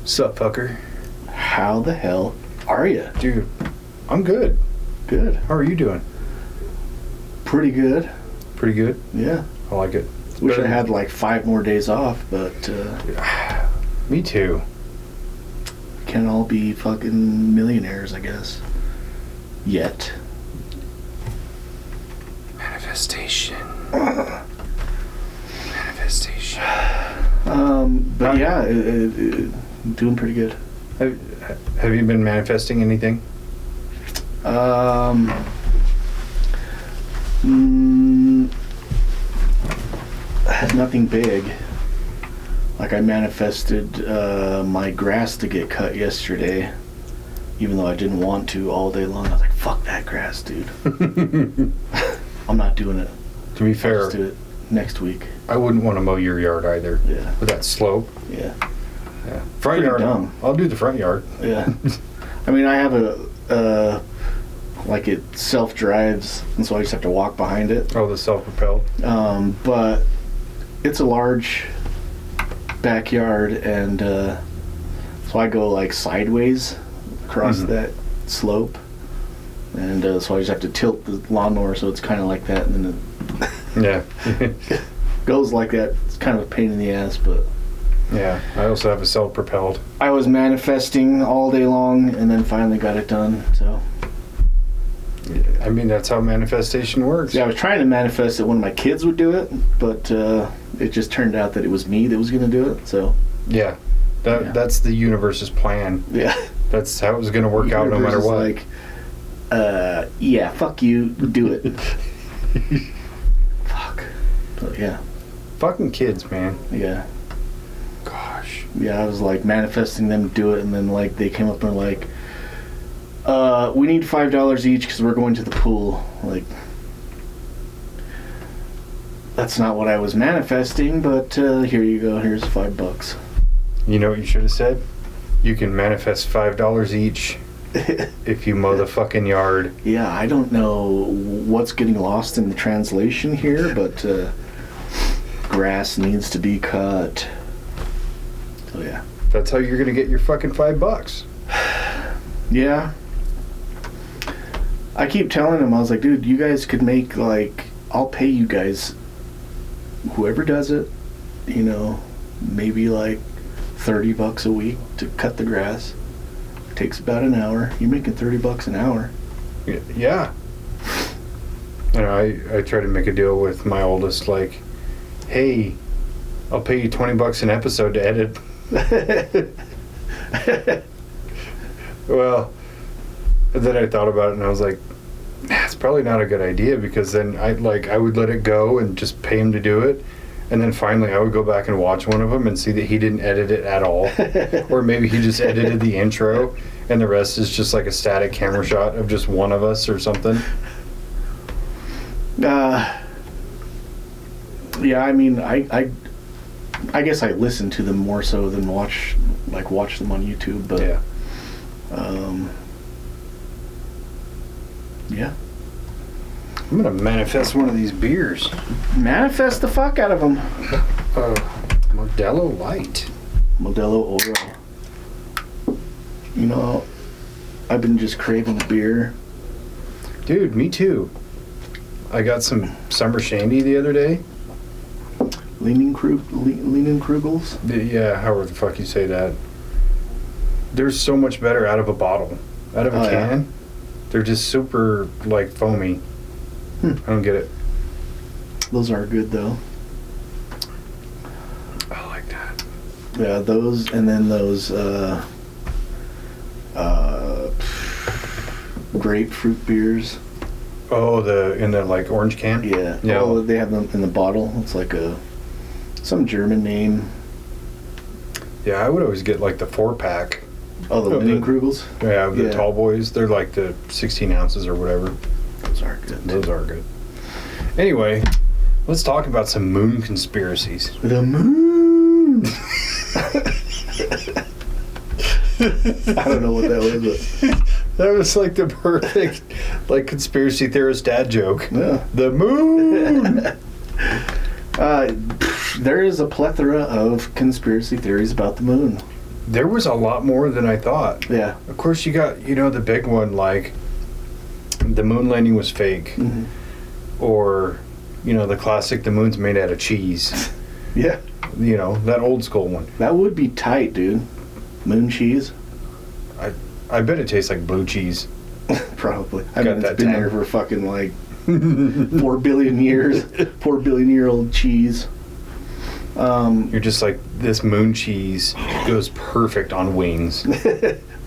Sup, fucker? How the hell are you? Dude, I'm good. Good. How are you doing? Pretty good. Pretty good? Yeah. I like it. Wish I had like 5 more days off, but Me too. can't all be fucking millionaires, I guess. Yet. Manifestation. Manifestation. But yeah, doing pretty good. Have you been manifesting anything? Nothing big. Like I manifested my grass to get cut yesterday, even though I didn't want to all day long. I was like, fuck that grass, dude. I'm not doing it. To be I'll fair, just do it next week. I wouldn't want to mow your yard either. Yeah. With that slope. Yeah. Yeah. Front Pretty yard. dumb. I'll do the front yard. Yeah. I mean, I have a like it self-drives, and so I just have to walk behind it. Oh, the self-propelled. But it's a large backyard, and so I go like sideways across that slope, and so I just have to tilt the lawnmower so it's kind of like that, and then Yeah. it goes like that. It's kind of a pain in the ass, but Yeah. I also have a self-propelled. I was manifesting all day long, and then finally got it done. So I mean, that's how manifestation works. yeah, I was trying to manifest that one of my kids would do it, but it just turned out that it was me that was going to do it. So Yeah. That's the universe's plan. yeah, That's how it was going to work out no matter Universe is what. Like, yeah, fuck you, do it. Fuck. But yeah, Fucking kids, man. yeah, Gosh. yeah. I was like manifesting them to do it, and then like they came up and were like, we need $5 each because we're going to the pool. Like, that's not what I was manifesting, but here you go. Here's $5. You know what you should have said? You can manifest $5 each if you mow the fucking yard. Yeah, I don't know what's getting lost in the translation here, but grass needs to be cut. So yeah. That's how you're gonna get your fucking $5. Yeah. I keep telling him, I was like, dude, you guys could make like, I'll pay you guys, whoever does it, you know, maybe like $30 a week to cut the grass. Takes about an hour. You're making $30 an hour. Yeah. And I try to make a deal with my oldest, like, hey, I'll pay you $20 an episode to edit. Well, then I thought about it and I was like, it's probably not a good idea, because then I would let it go and just pay him to do it. And then finally I would go back and watch one of them and see that he didn't edit it at all. Or maybe he just edited the intro and the rest is just like a static camera shot of just one of us or something. Yeah, I mean, I guess I listen to them more so than watch them on YouTube, but Yeah. Yeah. I'm gonna manifest one of these beers. Manifest the fuck out of them. Modelo Light. Modelo Oro. You know, I've been just craving a beer. Dude, me too. I got some summer shandy the other day. Krugels. Yeah, however the fuck you say that. They're so much better out of a bottle. Out of a can. Yeah. They're just super, like, foamy. I don't get it. Those are good though. I like that. Yeah, those, and then those grapefruit beers. Oh, in the like orange can? Yeah. Yeah. Oh, they have them in the bottle. It's like some German name. Yeah, I would always get like the 4-pack. Oh, the Krugels. Yeah, the Yeah. tall boys. They're like the 16 ounces or whatever. Those are good. Those are good. Anyway, let's talk about some moon conspiracies. The moon. I don't know what that was, but That was like the perfect, like, conspiracy theorist dad joke. yeah. The moon. There is a plethora of conspiracy theories about the moon. there was a lot more than I thought. Yeah. Of course, you got, the big one, like the moon landing was fake. Mm-hmm. Or, the classic, the moon's made out of cheese. Yeah. That old school one. That would be tight, dude. Moon cheese. I bet it tastes like blue cheese. Probably. Got It's that been tang. there for fucking like 4 billion years. 4 billion year old cheese. You're just like, this moon cheese goes perfect on wings.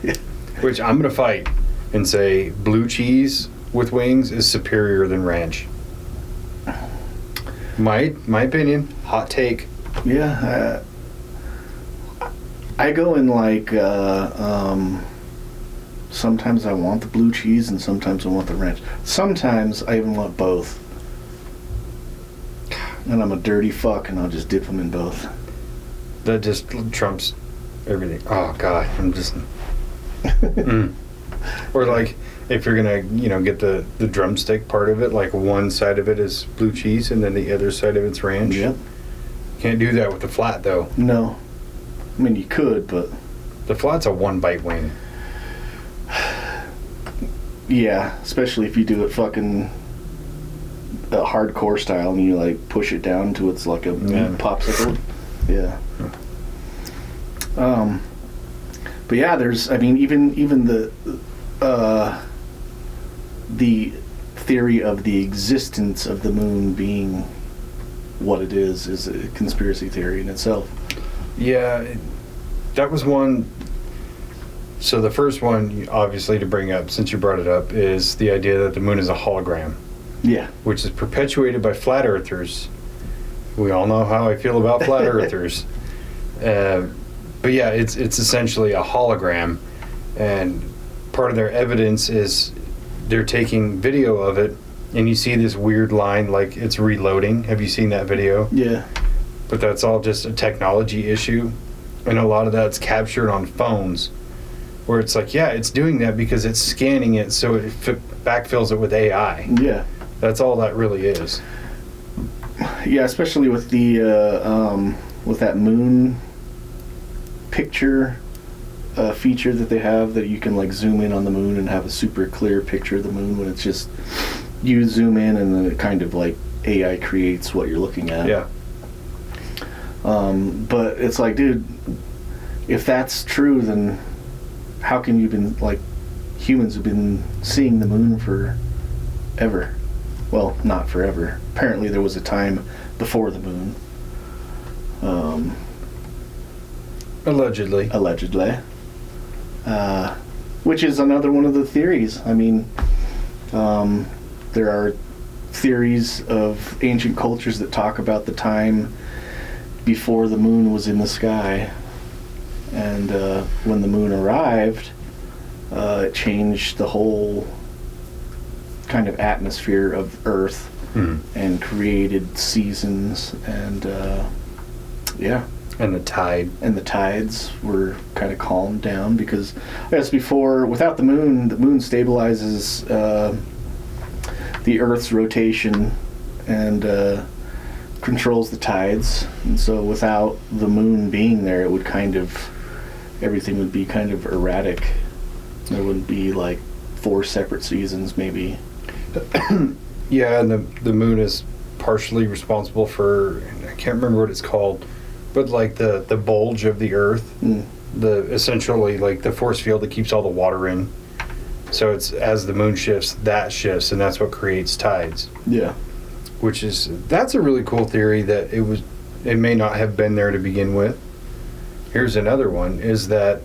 Yeah. Which I'm going to fight and say blue cheese with wings is superior than ranch. My opinion, hot take. Yeah. I go in like, sometimes I want the blue cheese and sometimes I want the ranch. Sometimes I even want both. And I'm a dirty fuck and I'll just dip them in both. That just trumps everything. Oh, God. I'm just... Or like, if you're gonna, get the drumstick part of it, like one side of it is blue cheese and then the other side of it's ranch. Yep. Can't do that with the flat, though. No. I mean, you could, but... The flat's a one-bite wing. Yeah, especially if you do it fucking hardcore style and you like push it down to it's like a meat popsicle. Yeah. But yeah, there's, I mean, even the theory of the existence of the moon being what it is a conspiracy theory in itself. Yeah, that was one. So the first one, obviously, to bring up, since you brought it up, is the idea that the moon is a hologram. Yeah. Which is perpetuated by flat earthers. We all know how I feel about flat earthers. But yeah, it's essentially a hologram, and part of their evidence is they're taking video of it, and you see this weird line like it's reloading. Have you seen that video? Yeah. But that's all just a technology issue, and a lot of that's captured on phones, where it's like, yeah, it's doing that because it's scanning it so it backfills it with AI. Yeah. That's all that really is. Yeah, especially with the with that moon picture feature that they have, that you can like zoom in on the moon and have a super clear picture of the moon, when it's just you zoom in and then it kind of like AI creates what you're looking at. Yeah. But it's like, dude, if that's true, then how can you been like humans have been seeing the moon forever? Well, not forever. Apparently there was a time before the moon. Allegedly. Which is another one of the theories. I mean, there are theories of ancient cultures that talk about the time before the moon was in the sky. And when the moon arrived, it changed the whole kind of atmosphere of Earth and created seasons and yeah. And the tide. And the tides were kind of calmed down because, as before, without the moon stabilizes the Earth's rotation and controls the tides. And so without the moon being there, it would everything would be kind of erratic. There wouldn't be like 4 separate seasons, maybe. Yeah, and the moon is partially responsible for, I can't remember what it's called, but like the bulge of the Earth, the essentially like the force field that keeps all the water in. So it's as the moon shifts, that shifts, and that's what creates tides. Yeah. That's a really cool theory that it may not have been there to begin with. Here's another one, is that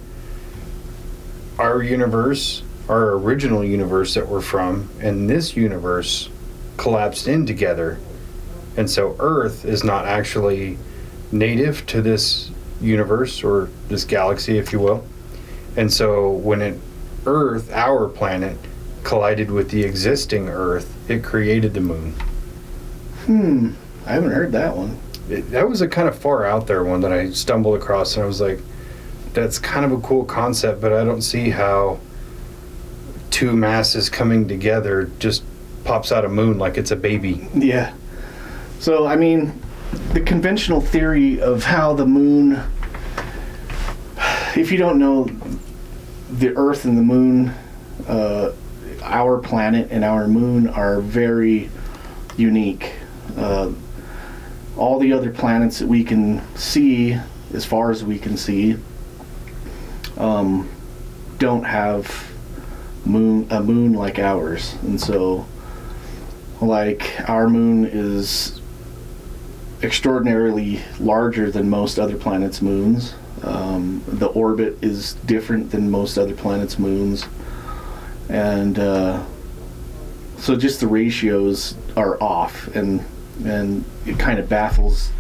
our universe, our original universe that we're from, and this universe collapsed in together. And so Earth is not actually native to this universe or this galaxy, if you will. And so when Earth, our planet, collided with the existing Earth, it created the moon. I haven't heard that one. That was a kind of far out there one that I stumbled across, and I was like, that's kind of a cool concept, but I don't see how two masses coming together just pops out a moon like it's a baby. Yeah. So, I mean, the conventional theory of how the moon if you don't know, the Earth and the Moon, our planet and our moon are very unique. All the other planets that we can see, as far as we can see, don't have a moon like ours. And so, like, our moon is extraordinarily larger than most other planets' moons. The orbit is different than most other planets' moons. And so just the ratios are off, and it kind of baffles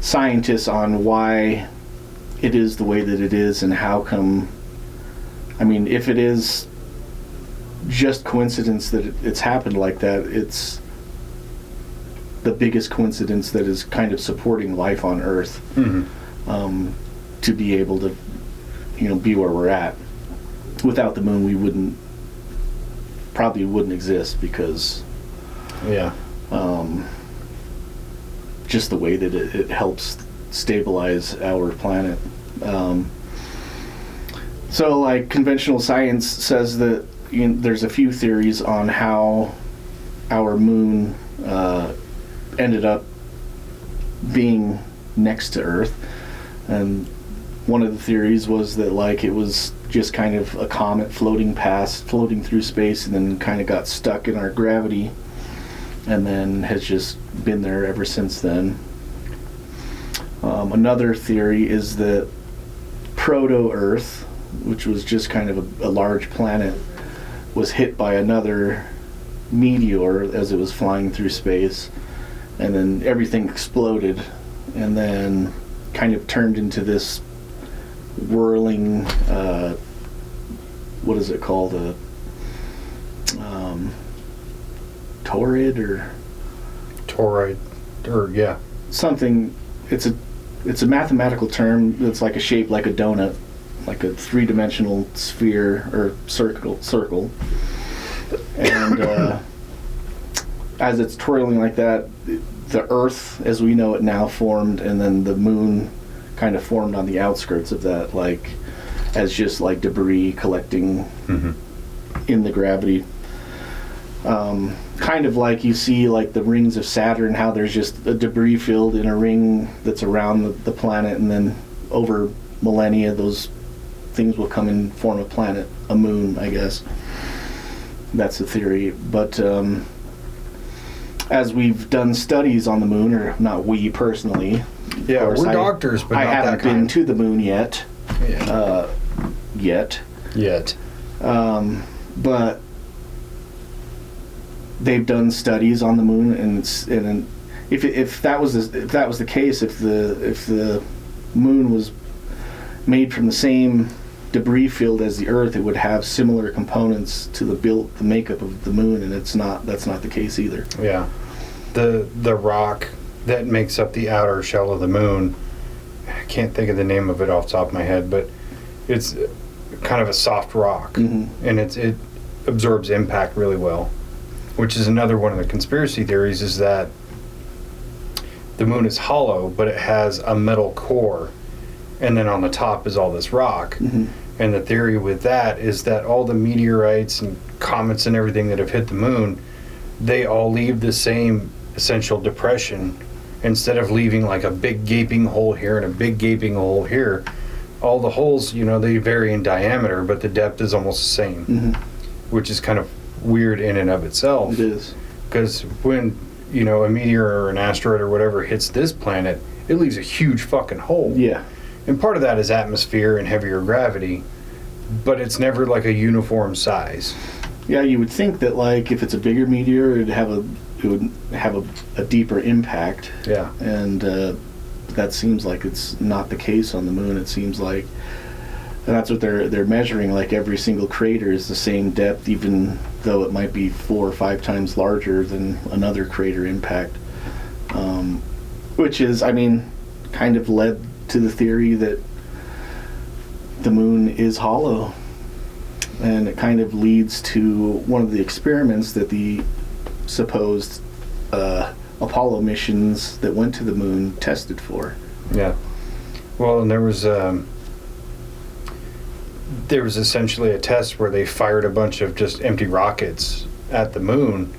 scientists on why it is the way that it is, and how come. I mean, if it is just coincidence that it's happened like that, it's the biggest coincidence that is kind of supporting life on Earth. To be able to, be where we're at. Without the moon, we probably wouldn't exist, because just the way that it helps stabilize our planet. So, like, conventional science says that there's a few theories on how our moon ended up being next to Earth, and one of the theories was that, like, it was just kind of a comet floating through space, and then kind of got stuck in our gravity, and then has just been there ever since then. Another theory is that proto-Earth, which was just kind of a large planet, was hit by another meteor as it was flying through space, and then everything exploded, and then kind of turned into this whirling, what is it called, a torrid or yeah, something. It's a mathematical term that's like a shape like a donut, like a three-dimensional sphere or circle, and as it's twirling like that, the Earth as we know it now formed, and then the moon kind of formed on the outskirts of that, like as just like debris collecting in the gravity. Kind of like you see like the rings of Saturn, how there's just a debris field in a ring that's around the planet, and then over millennia those things will come and form a planet, a moon, I guess. That's the theory. But as we've done studies on the moon, or not we personally. Yeah, we're doctors, but I not haven't that kind. been to the moon yet. Yet. But they've done studies on the moon, and if that was the case, if the moon was made from the same debris field as the Earth, it would have similar components to the makeup of the moon, and that's not the case either. Yeah, the rock that makes up the outer shell of the moon, I can't think of the name of it off the top of my head, but it's kind of a soft rock, and it absorbs impact really well, which is another one of the conspiracy theories, is that the moon is hollow, but it has a metal core, and then on the top is all this rock. And the theory with that is that all the meteorites and comets and everything that have hit the moon, they all leave the same essential depression. Instead of leaving like a big gaping hole here and a big gaping hole here, all the holes, they vary in diameter, but the depth is almost the same, which is kind of weird in and of itself. It is. Because when, a meteor or an asteroid or whatever hits this planet, it leaves a huge fucking hole. Yeah. And part of that is atmosphere and heavier gravity, but it's never like a uniform size. Yeah, you would think that, like, if it's a bigger meteor, it would have a deeper impact. Yeah. And that seems like it's not the case on the moon. It seems like, and that's what they're measuring, like every single crater is the same depth, even though it might be 4 or 5 times larger than another crater impact. Which is, kind of led to the theory that the moon is hollow. And it kind of leads to one of the experiments that the supposed Apollo missions that went to the moon tested for. Yeah. Well, and there was there was essentially a test where they fired a bunch of just empty rockets at the moon,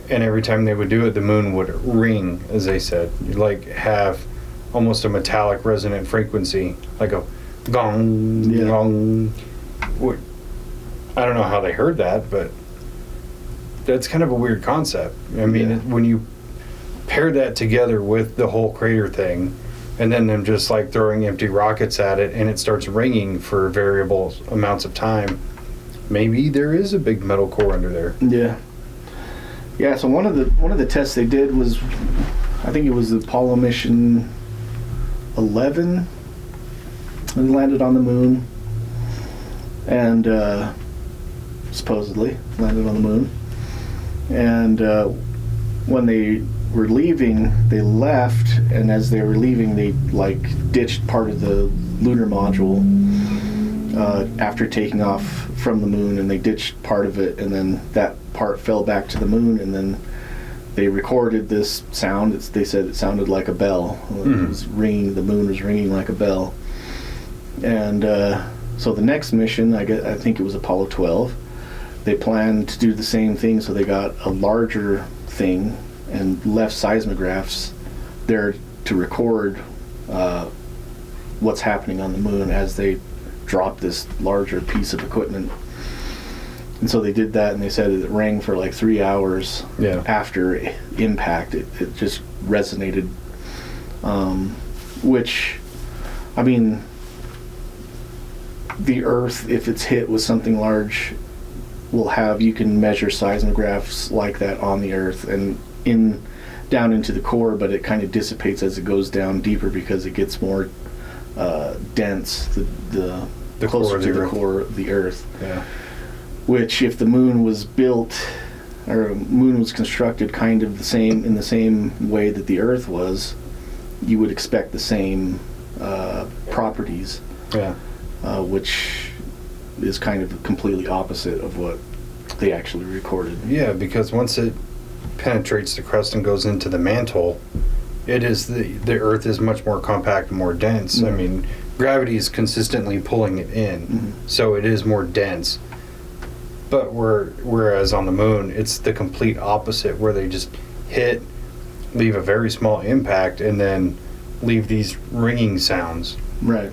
and every time they would do it, the moon would ring, as they said, like have almost a metallic resonant frequency, like a gong, gong. I don't know how they heard that, but that's kind of a weird concept. I mean, when you pair that together with the whole crater thing, and then them just like throwing empty rockets at it, and it starts ringing for variable amounts of time, maybe there is a big metal core under there. Yeah. So one of the tests they did was, I think it was the Apollo mission 11, and landed on the moon, and supposedly landed on the moon, and when they were leaving, they left, and as they were leaving, they like ditched part of the lunar module after taking off from the moon, and they ditched part of it, and then that part fell back to the moon, and then they recorded this sound. They said it sounded like a bell. It was ringing. The moon was ringing like a bell. And so the next mission, I think it was Apollo 12, they planned to do the same thing. So they got a larger thing and left seismographs there to record what's happening on the moon as they drop this larger piece of equipment. And so they did that, and they said it rang for like 3 hours after impact. It just resonated, which, I mean, the Earth, if it's hit with something large, you can measure seismographs like that on the Earth and down into the core, but it kind of dissipates as it goes down deeper because it gets more dense, the closer to the core of the Earth. Yeah. Which, if the moon was built, or moon was constructed kind of in the same way that the Earth was, you would expect the same properties. Yeah. Which is kind of completely opposite of what they actually recorded. Yeah, because once it penetrates the crust and goes into the mantle, it is the Earth is much more compact and more dense. I mean, gravity is consistently pulling it in, so it is more dense. But whereas on the moon, it's the complete opposite, where they just hit, leave a very small impact, and then leave these ringing sounds. Right.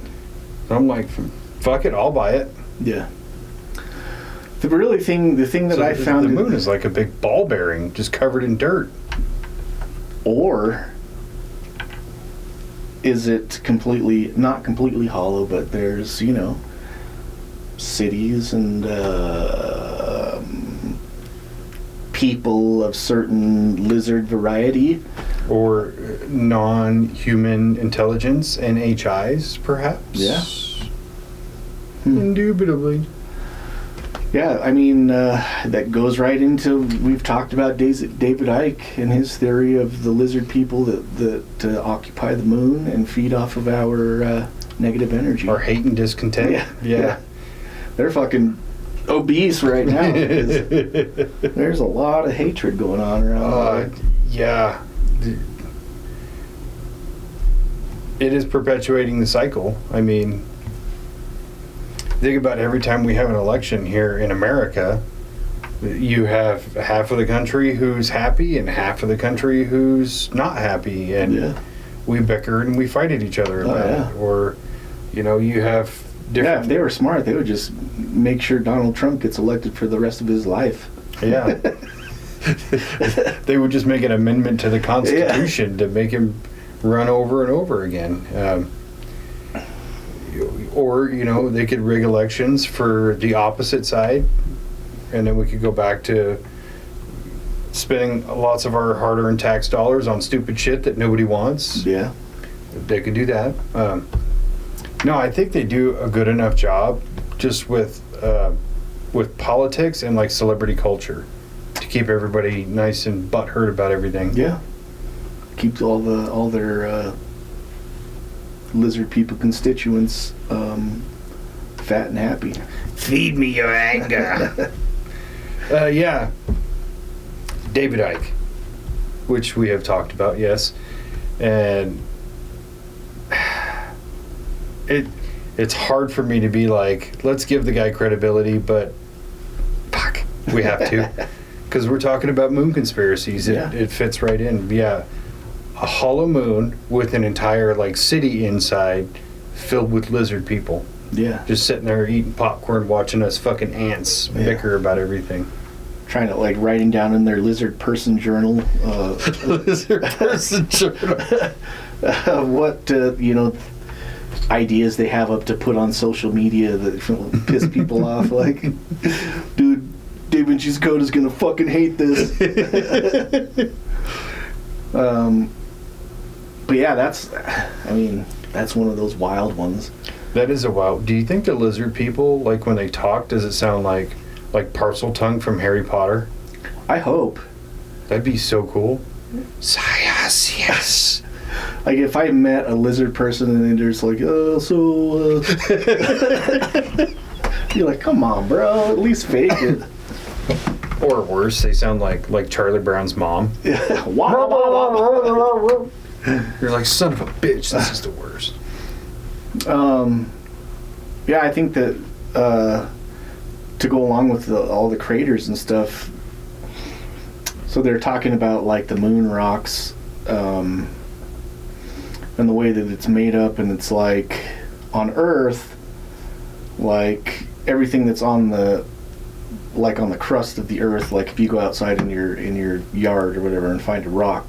So I'm like, fuck it, I'll buy it. Yeah. The thing that I found... The moon is like a big ball bearing, just covered in dirt. Or is it not completely hollow, but there's, cities and people of certain lizard variety, or non-human intelligence, NHIs, perhaps. Yeah. Indubitably. Yeah, I mean, that goes right into, we've talked about David Icke and his theory of the lizard people that occupy the moon and feed off of our negative energy. Our hate and discontent. Yeah. They're fucking obese right now. There's a lot of hatred going on around. Yeah. It is perpetuating the cycle. I mean, think about every time we have an election here in America, you have half of the country who's happy and half of the country who's not happy, and we bicker and we fight at each other about it. Or, you have different... Yeah, if they were smart, they would just make sure Donald Trump gets elected for the rest of his life. Yeah. They would just make an amendment to the Constitution to make him run over and over again. Or, they could rig elections for the opposite side, and then we could go back to spending lots of our hard-earned tax dollars on stupid shit that nobody wants. Yeah. They could do that. No, I think they do a good enough job just with politics and like celebrity culture to keep everybody nice and butthurt about everything. Yeah. Keep all their lizard people constituents fat and happy. Feed me your anger. Yeah. David Icke, which we have talked about, yes. And it's hard for me to be like, let's give the guy credibility, but fuck, we have to. Because we're talking about moon conspiracies. It fits right in. Yeah. A hollow moon with an entire like city inside filled with lizard people. Yeah. Just sitting there eating popcorn, watching us fucking ants bicker about everything. Trying to like writing down in their lizard person journal. Lizard person journal. What, ideas they have up to put on social media that piss people off. Like, dude, Dave-inci's code is going to fucking hate this. But yeah, that's one of those wild ones. That is a wild. Do you think the lizard people, like when they talk, does it sound like Parcel Tongue from Harry Potter? I hope. That'd be so cool. Yes. Like if I met a lizard person and they're just like, you're like, come on, bro, at least fake it. Or worse, they sound like Charlie Brown's mom. Yeah. You're like, son of a bitch, this is the worst. Yeah, I think that to go along with all the craters and stuff, so they're talking about like the moon rocks and the way that it's made up, and it's like on Earth, like everything that's on the crust of the Earth, like if you go outside in your yard or whatever and find a rock,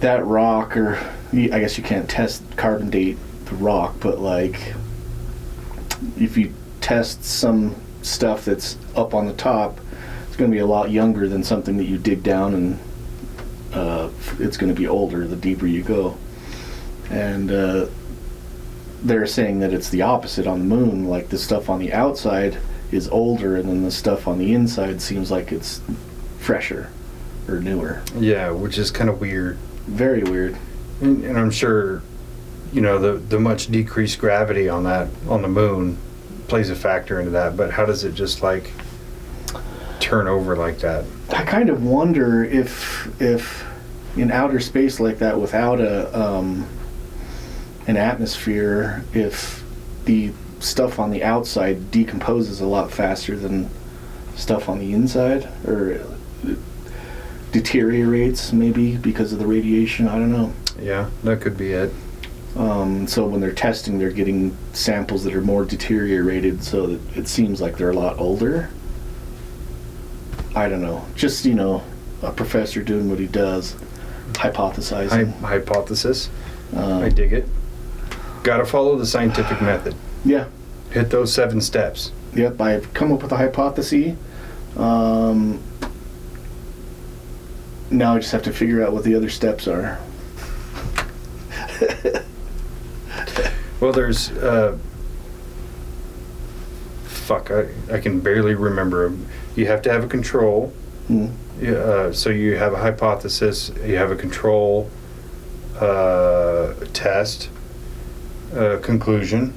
that rock, or I guess you can't carbon date the rock, but like if you test some stuff that's up on the top, it's going to be a lot younger than something that you dig down, and it's going to be older the deeper you go. And they're saying that it's the opposite on the moon, like the stuff on the outside is older, and then the stuff on the inside seems like it's fresher or newer. Yeah, which is kind of weird. Very weird. And I'm sure, the much decreased gravity on the moon plays a factor into that, but how does it just like turn over like that? I kind of wonder if in outer space like that, without an atmosphere, if the stuff on the outside decomposes a lot faster than stuff on the inside, or deteriorates maybe because of the radiation. I don't know. Yeah, that could be it. So when they're testing, they're getting samples that are more deteriorated, so that it seems like they're a lot older. I don't know. Just, a professor doing what he does, hypothesizing. Hypothesis. I dig it. Gotta follow the scientific method. Yeah. Hit those 7 steps. Yep, I've come up with a hypothesis. Now I just have to figure out what the other steps are. Well, there's I can barely remember them. You have to have a control. So you have a hypothesis, you have a control, test, conclusion.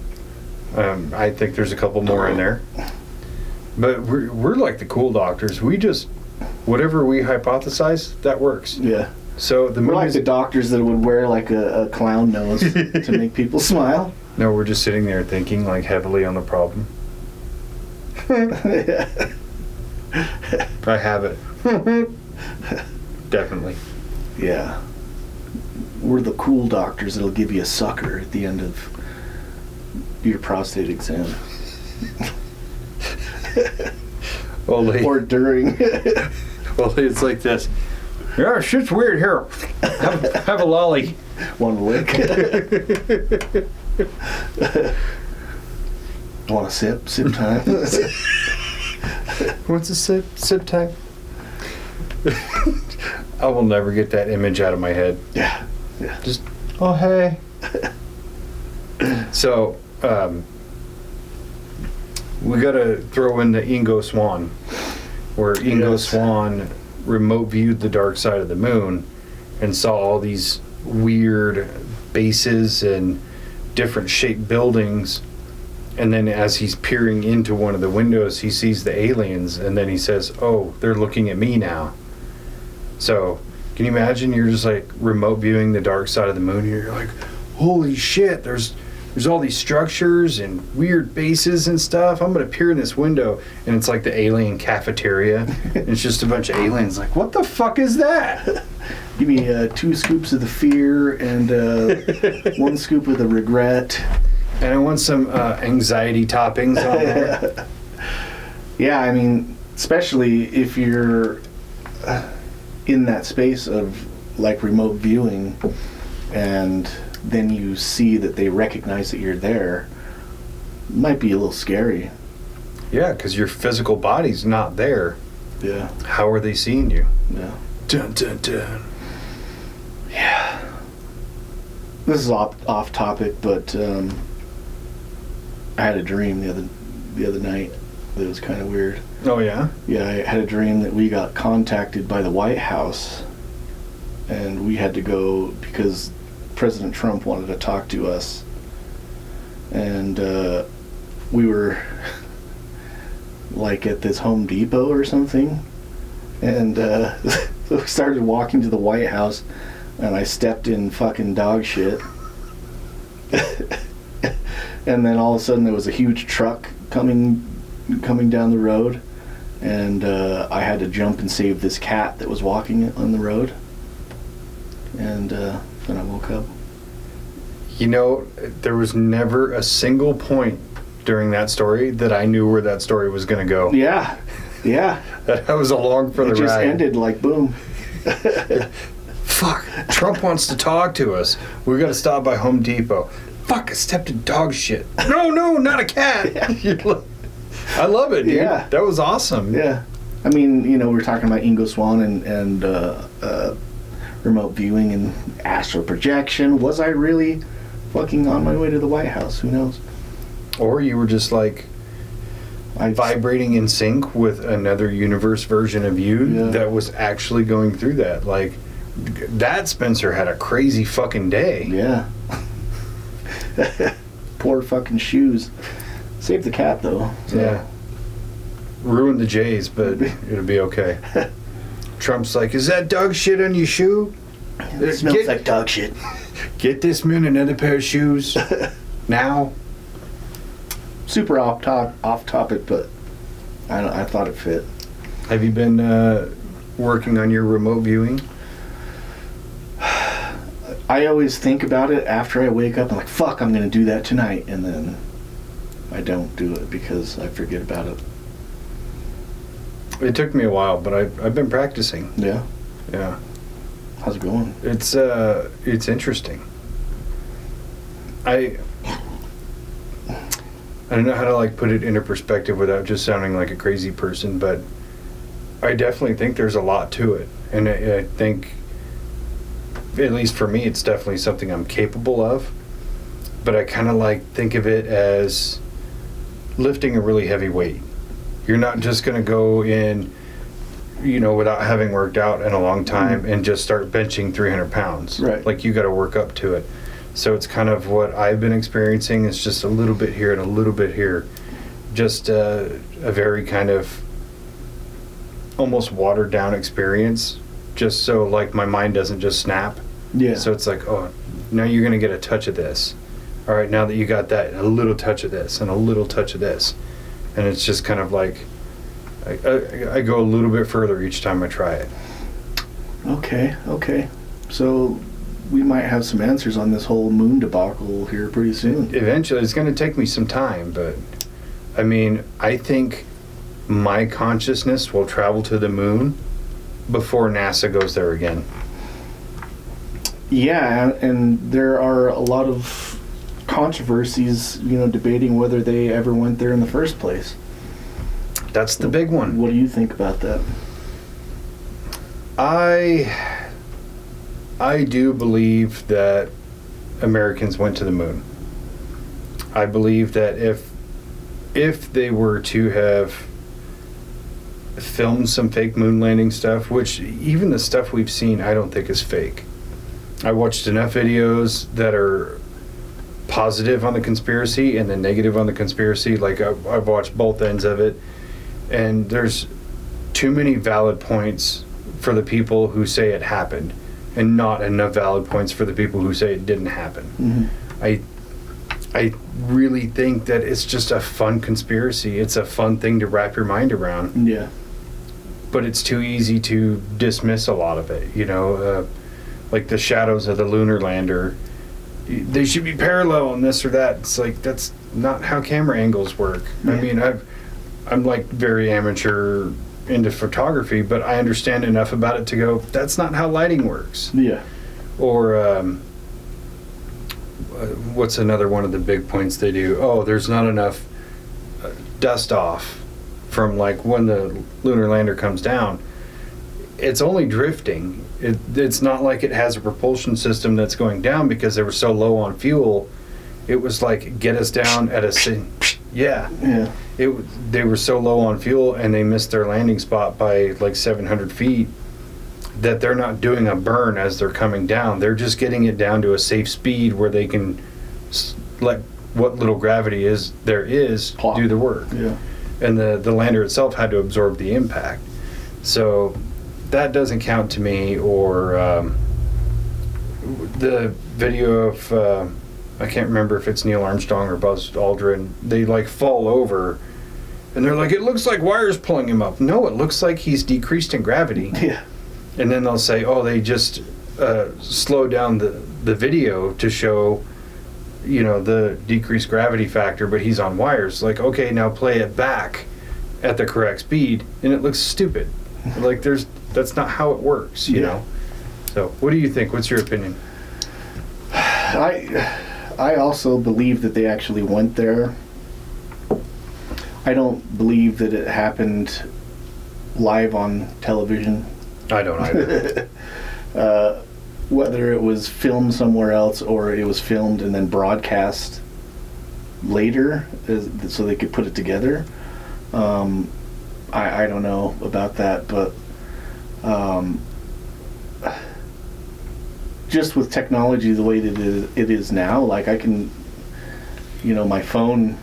I think there's a couple more in there. But we're like the cool doctors. We just, whatever we hypothesize, that works. Yeah. So we're like the doctors that would wear like a clown nose to make people smile. No, we're just sitting there thinking like heavily on the problem. Yeah. I have it. Definitely. Yeah. We're the cool doctors that'll give you a sucker at the end of your prostate exam. Or during. Well, it's like this. Yeah, shit's weird here. Have a lolly. One lick. Want a sip? Sip time. What's a sip time? I will never get that image out of my head. Yeah. Just, oh, hey. So, we got to throw in the Ingo Swann, where Ingo Swann remote viewed the dark side of the moon and saw all these weird bases and different shaped buildings. And then as he's peering into one of the windows, he sees the aliens, and then he says, oh, they're looking at me now. So, can you imagine you're just like remote viewing the dark side of the moon, and you're like, holy shit, there's there's all these structures and weird bases and stuff. I'm gonna peer in this window, and it's like the alien cafeteria. And it's just a bunch of aliens. Like, what the fuck is that? Give me 2 scoops of the fear and 1 scoop of the regret. And I want some anxiety toppings on there. Yeah, I mean, especially if you're in that space of like remote viewing, and then you see that they recognize that you're there, it might be a little scary. Yeah, because your physical body's not there. Yeah. How are they seeing you? Yeah. Dun, dun, dun. Yeah. This is off topic, but I had a dream the other night that was kind of weird. Oh, yeah? Yeah, I had a dream that we got contacted by the White House, and we had to go because President Trump wanted to talk to us. And we were like at this Home Depot or something. And so we started walking to the White House, and I stepped in fucking dog shit. And then all of a sudden there was a huge truck coming down the road, and I had to jump and save this cat that was walking on the road. And then I woke up. You know, there was never a single point during that story that I knew where that story was going to go. Yeah. That I was along for the ride. It just ended like boom. Fuck, Trump wants to talk to us. We got to stop by Home Depot. Fuck, I stepped in dog shit. No, not a cat. I love it, dude. Yeah. That was awesome. Yeah. I mean, you know, we're talking about Ingo Swann and remote viewing and astral projection. Was I really fucking on my way to the White House? Who knows? Or you were just like vibrating in sync with another universe version of you that was actually going through that. Like, that Spencer had a crazy fucking day. Yeah. Poor fucking shoes. Saved the cat, though. So. Yeah. Ruined the J's, but it'll be okay. Trump's like, is that dog shit on your shoe? It smells like dog shit. Get this man another pair of shoes now. Super off topic, but I thought it fit. Have you been working on your remote viewing? I always think about it after I wake up. I'm like, fuck, I'm going to do that tonight. And then I don't do it because I forget about it. It took me a while, but I've been practicing. Yeah? Yeah. How's it going? It's interesting. I don't know how to like put it into perspective without just sounding like a crazy person, but I definitely think there's a lot to it. And I think, at least for me, it's definitely something I'm capable of. But I kind of like think of it as lifting a really heavy weight. You're not just going to go in, you know, without having worked out in a long time and just start benching 300 pounds. Right. Like, you got to work up to it. So it's kind of what I've been experiencing. It's just a little bit here and a little bit here. Just a very kind of almost watered down experience. Just so like my mind doesn't just snap. Yeah. So it's like, oh, now you're going to get a touch of this. All right, now that you got that, a little touch of this and a little touch of this. And it's just kind of like, I go a little bit further each time I try it. Okay. So we might have some answers on this whole moon debacle here pretty soon. Eventually, it's going to take me some time, but I mean, I think my consciousness will travel to the moon before NASA goes there again. Yeah, and there are a lot of controversies, you know, debating whether they ever went there in the first place. That's the big one. What do you think about that? I do believe that Americans went to the moon. I believe that if they were to have filmed some fake moon landing stuff, which even the stuff we've seen I don't think is fake. I watched enough videos that are positive on the conspiracy and then negative on the conspiracy. Like, I've watched both ends of it, and there's too many valid points for the people who say it happened and not enough valid points for the people who say it didn't happen. Mm-hmm. I really think that it's just a fun conspiracy. It's a fun thing to wrap your mind around. Yeah. But it's too easy to dismiss a lot of it, you know, like the shadows of the lunar lander. They should be parallel and this or that. It's like, that's not how camera angles work. Yeah. I mean, I'm like very amateur into photography, but I understand enough about it to go, that's not how lighting works. Yeah. Or what's another one of the big points they do? Oh, there's not enough dust off from like when the lunar lander comes down. It's only drifting. It's not like it has a propulsion system that's going down because they were so low on fuel. It was like, get us down at yeah. They were so low on fuel and they missed their landing spot by like 700 feet that they're not doing a burn as they're coming down. They're just getting it down to a safe speed where they can let what little gravity there is Plop. do the work. Yeah. And the lander itself had to absorb the impact. So that doesn't count to me. Or the video of I can't remember if it's Neil Armstrong or Buzz Aldrin. They like fall over and they're like, it looks like wires pulling him up. No, it looks like he's decreased in gravity. Yeah. And then they'll say, oh, they just slowed down the video to show, you know, the decreased gravity factor, but he's on wires. Like, okay, now play it back at the correct speed, and it looks stupid. Like, that's not how it works, you know? So, what do you think? What's your opinion? I also believe that they actually went there. I don't believe that it happened live on television. I don't either. Whether it was filmed somewhere else or it was filmed and then broadcast later so they could put it together. I don't know about that, but just with technology the way that it is now, like I can, you know, my phone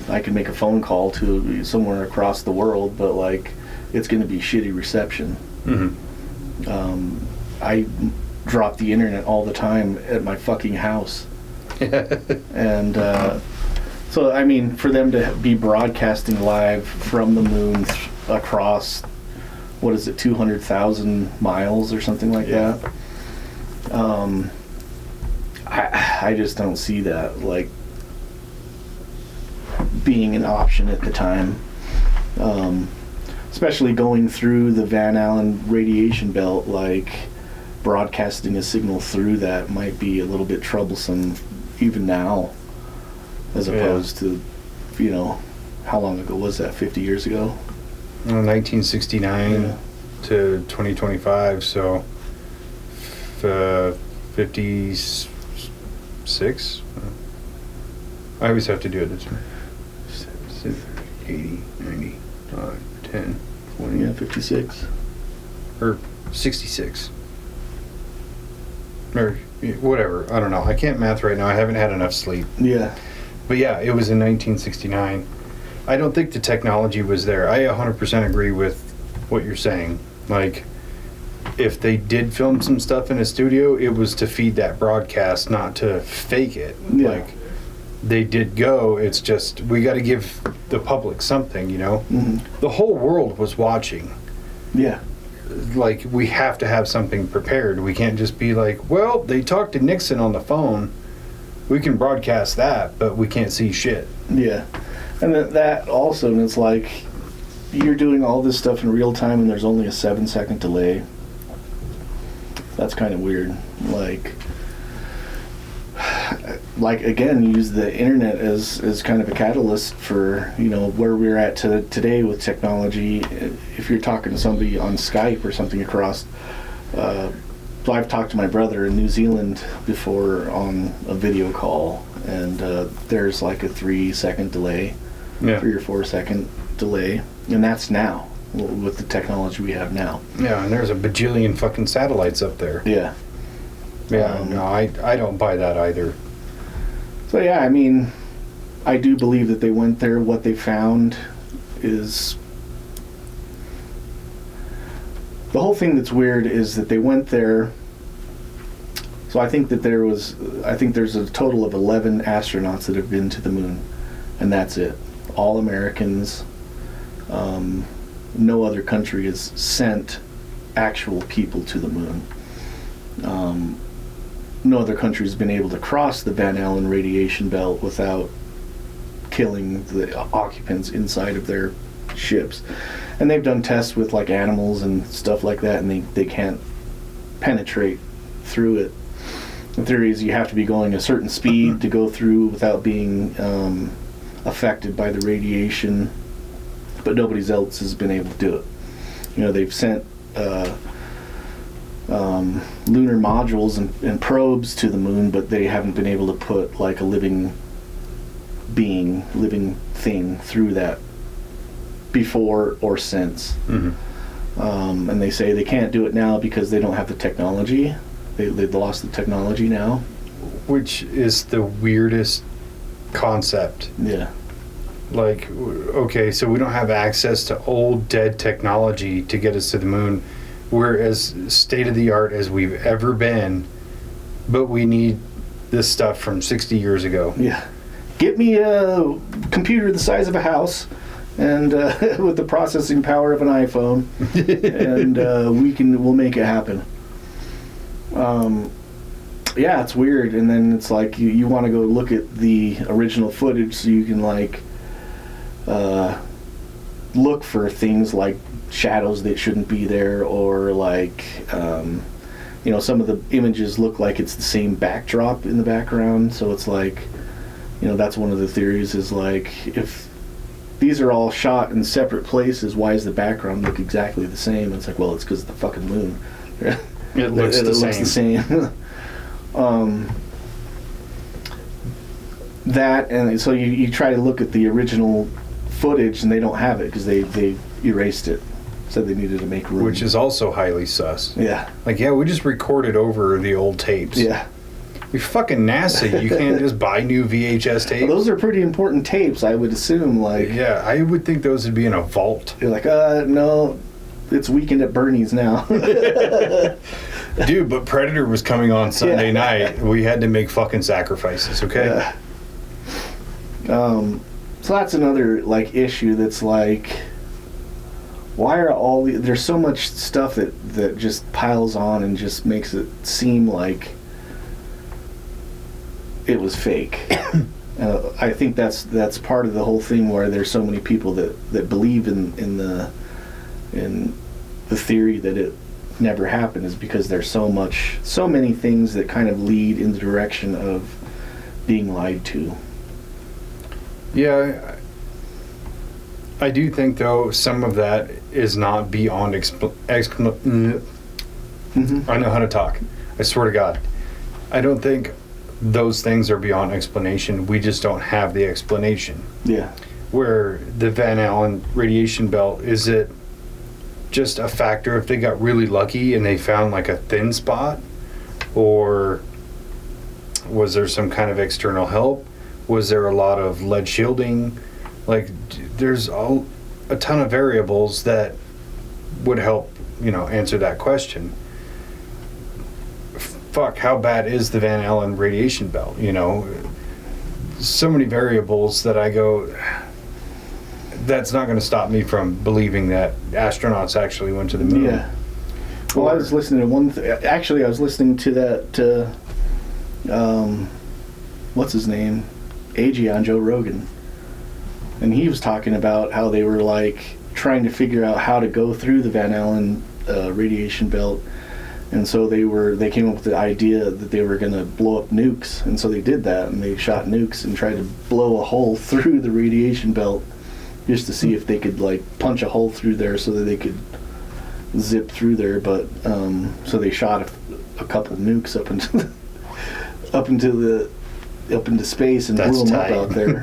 I can make a phone call to somewhere across the world, but like it's going to be shitty reception. Mm-hmm. I drop the internet all the time at my fucking house. And so, I mean, for them to be broadcasting live from the moon across, what is it, 200,000 miles or something like that? I just don't see that, like, being an option at the time. Especially going through the Van Allen radiation belt, like broadcasting a signal through that might be a little bit troublesome even now, as opposed to, you know, how long ago was that? 50 years ago? 1969 to 2025, so 56. I always have to do it this way. 80, 90, 10, 20. Yeah, 56. Or 66. Or whatever. I don't know. I can't math right now. I haven't had enough sleep. Yeah. But yeah, it was in 1969. I don't think the technology was there. I 100% agree with what you're saying. Like, if they did film some stuff in a studio, it was to feed that broadcast, not to fake it. Yeah. Like, they did go. It's just, we got to give the public something, you know? Mm-hmm. The whole world was watching. Yeah. Like, we have to have something prepared. We can't just be like, well, they talked to Nixon on the phone. We can broadcast that, but we can't see shit. Yeah. And that also, and it's like, you're doing all this stuff in real time and there's only a 7-second delay. That's kind of weird. Like again, use the internet as kind of a catalyst for, you know, where we're at today with technology. If you're talking to somebody on Skype or something across, I've talked to my brother in New Zealand before on a video call, and there's like a 3-second delay, 3 or 4 second delay, and that's now with the technology we have now. Yeah, and there's a bajillion fucking satellites up there. Yeah. Yeah, no, I don't buy that either. So yeah, I mean, I do believe that they went there. What they found is... The whole thing that's weird is that they went there So I think there's a total of 11 astronauts that have been to the moon, and that's it. All Americans. No other country has sent actual people to the moon. No other country has been able to cross the Van Allen radiation belt without killing the occupants inside of their ships. And they've done tests with like animals and stuff like that, and they can't penetrate through it. The theory is you have to be going a certain speed to go through without being affected by the radiation, but nobody else has been able to do it. You know, they've sent lunar modules and probes to the moon, but they haven't been able to put like a living thing through that before or since. And they say they can't do it now because they don't have the technology. They've lost the technology now. Which is the weirdest concept. Yeah. Like, okay, so we don't have access to old, dead technology to get us to the moon. We're as state-of-the-art as we've ever been, but we need this stuff from 60 years ago. Yeah. Get me a computer the size of a house and with the processing power of an iPhone, and we'll make it happen. Yeah, it's weird. And then it's like you want to go look at the original footage so you can like look for things like shadows that shouldn't be there, or like some of the images look like it's the same backdrop in the background. So it's like, that's one of the theories, is like, if these are all shot in separate places, why does the background look exactly the same? It's like, well, it's because of the fucking moon. It looks the same. That, and so you try to look at the original footage and they don't have it because they erased it. Said they needed to make room. Which is also highly sus. Yeah. Like, yeah, we just recorded over the old tapes. Yeah. We fucking NASA. You can't just buy new VHS tapes. Well, those are pretty important tapes, I would assume. Like, yeah, I would think those would be in a vault. You're like, no, it's Weekend at Bernie's now. Dude, but Predator was coming on Sunday night. We had to make fucking sacrifices, okay? So that's another like issue that's like, why are there's so much stuff that just piles on and just makes it seem like it was fake. I think that's part of the whole thing, where there's so many people that believe in the theory that it never happened, is because there's so many things that kind of lead in the direction of being lied to. Yeah, I do think, though, some of that is not beyond I know how to talk. I swear to God. I don't think those things are beyond explanation. We just don't have the explanation. Yeah. Where the Van Allen radiation belt, is it just a factor if they got really lucky and they found like a thin spot? Or was there some kind of external help? Was there a lot of lead shielding? Like, there's a ton of variables that would help, answer that question. Fuck, how bad is the Van Allen radiation belt? So many variables that I go, that's not going to stop me from believing that astronauts actually went to the moon. Yeah. Well, I was listening to one actually, I was listening to that, what's his name? AG on Joe Rogan. And he was talking about how they were like trying to figure out how to go through the Van Allen radiation belt. And so they came up with the idea that they were going to blow up nukes. And so they did that, and they shot nukes and tried to blow a hole through the radiation belt just to see if they could like punch a hole through there so that they could zip through there. But so they shot a couple nukes up into space and blew them up out there.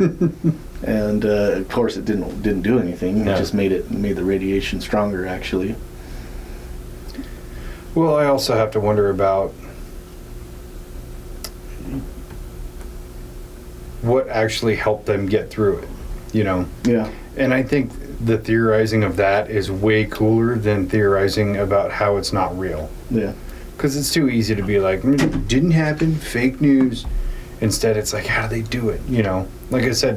And of course it didn't do anything. It just made the radiation stronger, actually. Well, I also have to wonder about what actually helped them get through it, Yeah. And I think the theorizing of that is way cooler than theorizing about how it's not real. Yeah. Because it's too easy to be like, didn't happen, fake news. Instead, it's like, how do they do it? You know, like I said,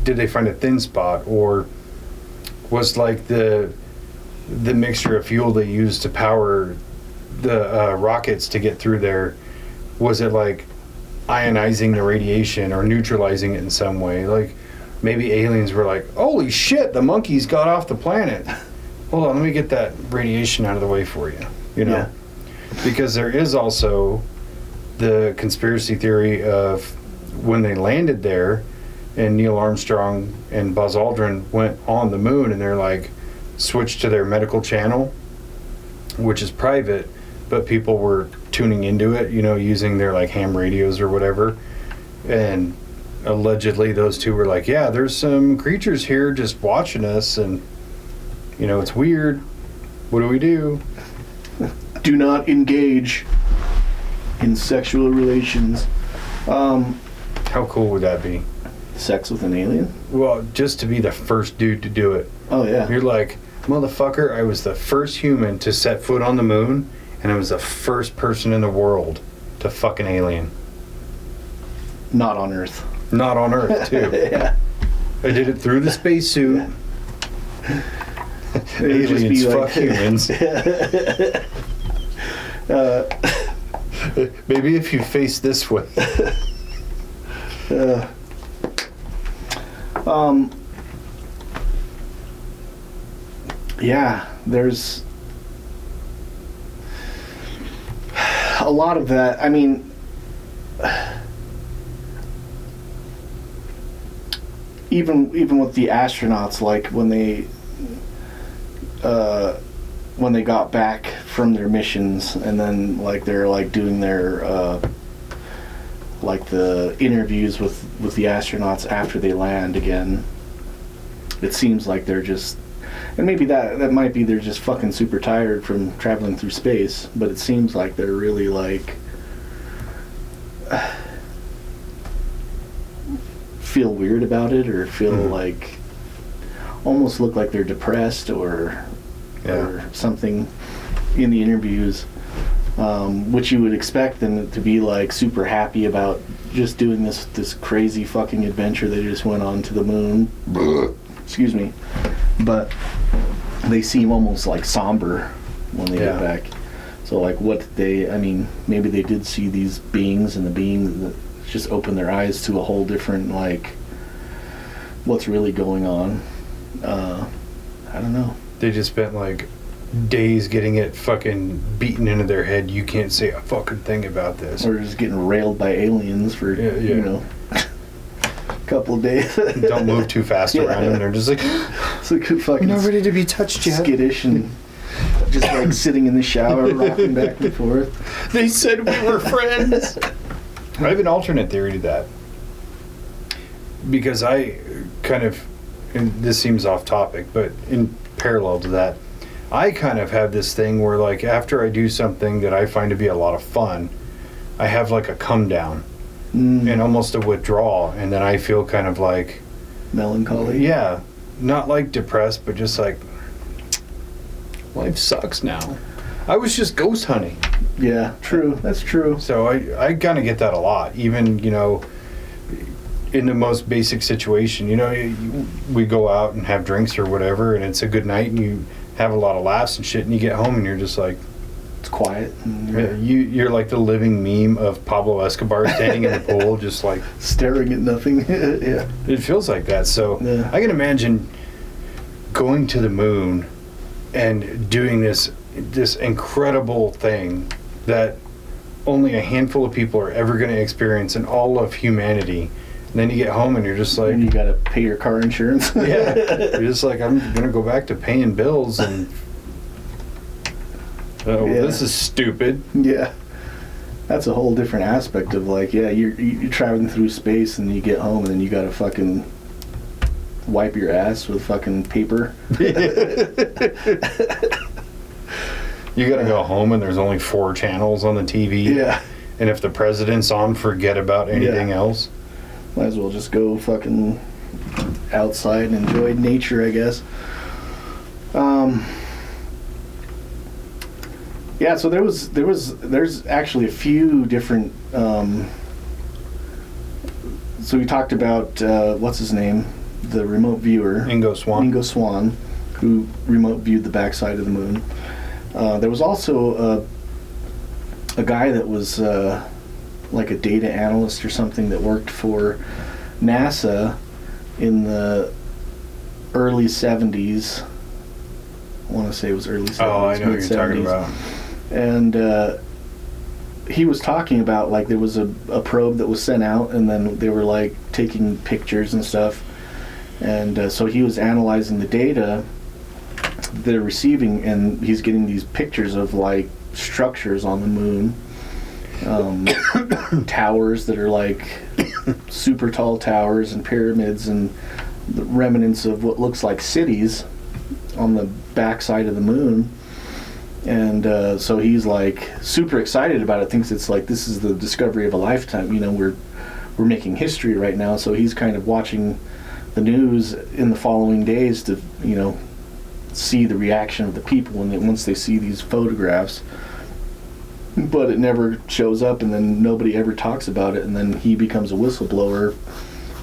did they find a thin spot, or was like the mixture of fuel they used to power the rockets to get through there, was it like ionizing the radiation or neutralizing it in some way? Like maybe aliens were like, holy shit, the monkeys got off the planet. Hold on, let me get that radiation out of the way for you. You know, yeah. Because there is also the conspiracy theory of when they landed there and Neil Armstrong and Buzz Aldrin went on the moon, and they're like switched to their medical channel, which is private, but people were tuning into it, you know, using their like ham radios or whatever. And allegedly those two were like, yeah, there's some creatures here just watching us, and you know, it's weird. What do we do? Do not engage in sexual relations. How cool would that be? Sex with an alien? Well, just to be the first dude to do it. Oh, yeah. You're like, motherfucker, I was the first human to set foot on the moon, and I was the first person in the world to fuck an alien. Not on Earth. Not on Earth, too. Yeah. I did it through the spacesuit. Aliens fuck humans. Maybe if you face this way. Yeah, there's a lot of that. I mean, even with the astronauts, like when they got back from their missions, and then like they're like doing their like the interviews with the astronauts after they land again, it seems like they're just, and maybe that might be they're just fucking super tired from traveling through space, but it seems like they're really like feel weird about it, or feel like almost look like they're depressed or something in the interviews, which you would expect them to be like super happy about just doing this crazy fucking adventure they just went on to the moon. Excuse me. But they seem almost like somber when they get back. So like maybe they did see these beings, and the beings that just opened their eyes to a whole different like what's really going on. I don't know. They just spent like days getting it fucking beaten into their head. You can't say a fucking thing about this. Or just getting railed by aliens for, you know, a couple of days. Don't move too fast around them. They're just like, it's like fucking, we're not ready to be touched yet. Skittish and just like sitting in the shower, rocking back and forth. They said we were friends. I have an alternate theory to that. Because I kind of, and this seems off topic, but in parallel to that, I kind of have this thing where like after I do something that I find to be a lot of fun, I have like a come down and almost a withdrawal, and then I feel kind of like melancholy. Yeah, not like depressed, but just like life sucks now. I was just ghost hunting. Yeah, true. That's true. So I kind of get that a lot, even, you know, in the most basic situation. You know, we go out and have drinks or whatever, and it's a good night, and you have a lot of laughs and shit, and you get home and you're just like, it's quiet. You're like the living meme of Pablo Escobar standing in the pool, just like staring at nothing. Yeah, it feels like that. So I can imagine going to the moon and doing this incredible thing that only a handful of people are ever going to experience in all of humanity. And then you get home and you're just like... And you got to pay your car insurance. Yeah. You're just like, I'm going to go back to paying bills and... this is stupid. Yeah. That's a whole different aspect of like, you're traveling through space and you get home and then you got to fucking wipe your ass with fucking paper. You got to go home and there's only 4 channels on the TV. Yeah. And if the president's on, forget about anything else. Might as well just go fucking outside and enjoy Yeah, so there's actually a few different. So we talked about what's his name, the remote viewer, Ingo Swann, who remote viewed the backside of the moon. There was also a guy that was like a data analyst or something that worked for NASA in the early 70s. I want to say it was early 70s. Oh, I know what you're talking about. And he was talking about, like, there was a probe that was sent out, and then they were, like, taking pictures and stuff. And so he was analyzing the data they're receiving, and he's getting these pictures of, like, structures on the moon. Towers that are, like, super tall towers and pyramids and the remnants of what looks like cities on the backside of the moon. And so he's like super excited about it, thinks it's like this is the discovery of a lifetime. You know, we're making history right now. So he's kind of watching the news in the following days to, you know, see the reaction of the people once they see these photographs. But it never shows up, and then nobody ever talks about it. And then he becomes a whistleblower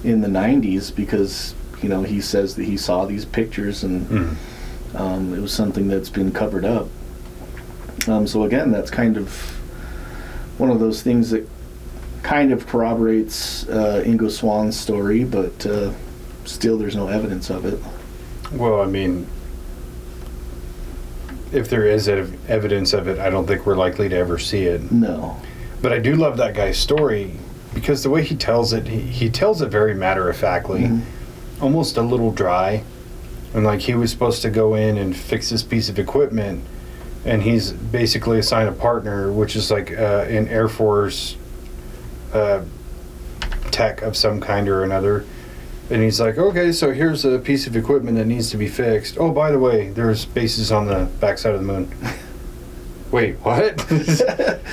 in the 90s because, you know, he says that he saw these pictures, and it was something that's been covered up. So again, that's kind of one of those things that kind of corroborates Ingo Swann's story, but still there's no evidence of it. Well, I mean, if there is evidence of it, I don't think we're likely to ever see it. No. But I do love that guy's story because the way he tells it, he tells it very matter-of-factly, almost a little dry. And like he was supposed to go in and fix this piece of equipment, and he's basically assigned a partner, which is like an Air Force tech of some kind or another. And he's like, okay, so here's a piece of equipment that needs to be fixed. Oh, by the way, there's bases on the backside of the moon. Wait, what?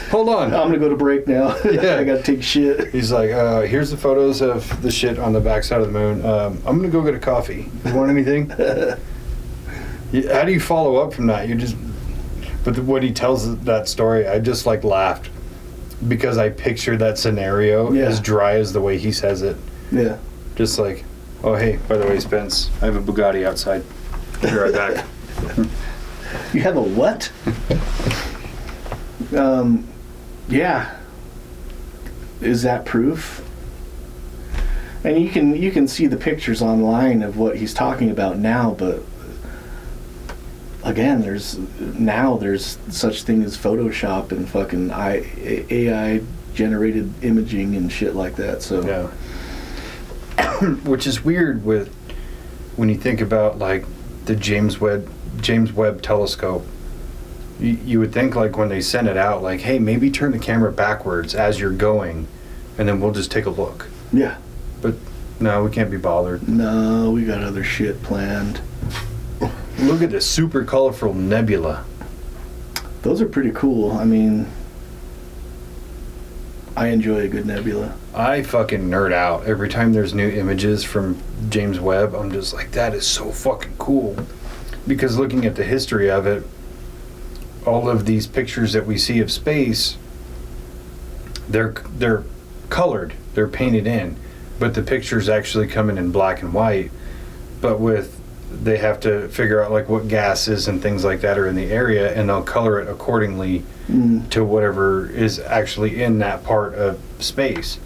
Hold on. I'm going to go to break now. Yeah. I got to take shit. He's like, here's the photos of the shit on the backside of the moon. I'm going to go get a coffee. You want anything? How do you follow up from that? But when he tells that story, I just like laughed because I pictured that scenario as dry as the way he says it. Yeah. Just like, oh, hey, by the way, Spence, I have a Bugatti outside. Be right back. You have a what? Yeah. Is that proof? And you can see the pictures online of what he's talking about now, but again, there's such thing as Photoshop and fucking AI generated imaging and shit like that. So yeah. Which is weird with when you think about like the James Webb telescope. You would think like when they send it out, like, hey, maybe turn the camera backwards as you're going, and then we'll just take a look. Yeah. But no, we can't be bothered. No, we got other shit planned. Look at this super colorful nebula. Those are pretty cool. I mean, I enjoy a good nebula. I fucking nerd out every time there's new images from James Webb. I'm just like, that is so fucking cool. Because looking at the history of it, all of these pictures that we see of space, they're colored, they're painted in, but the pictures actually come in black and white. But they have to figure out like what gases and things like that are in the area, and they'll color it accordingly to whatever is actually in that part of space.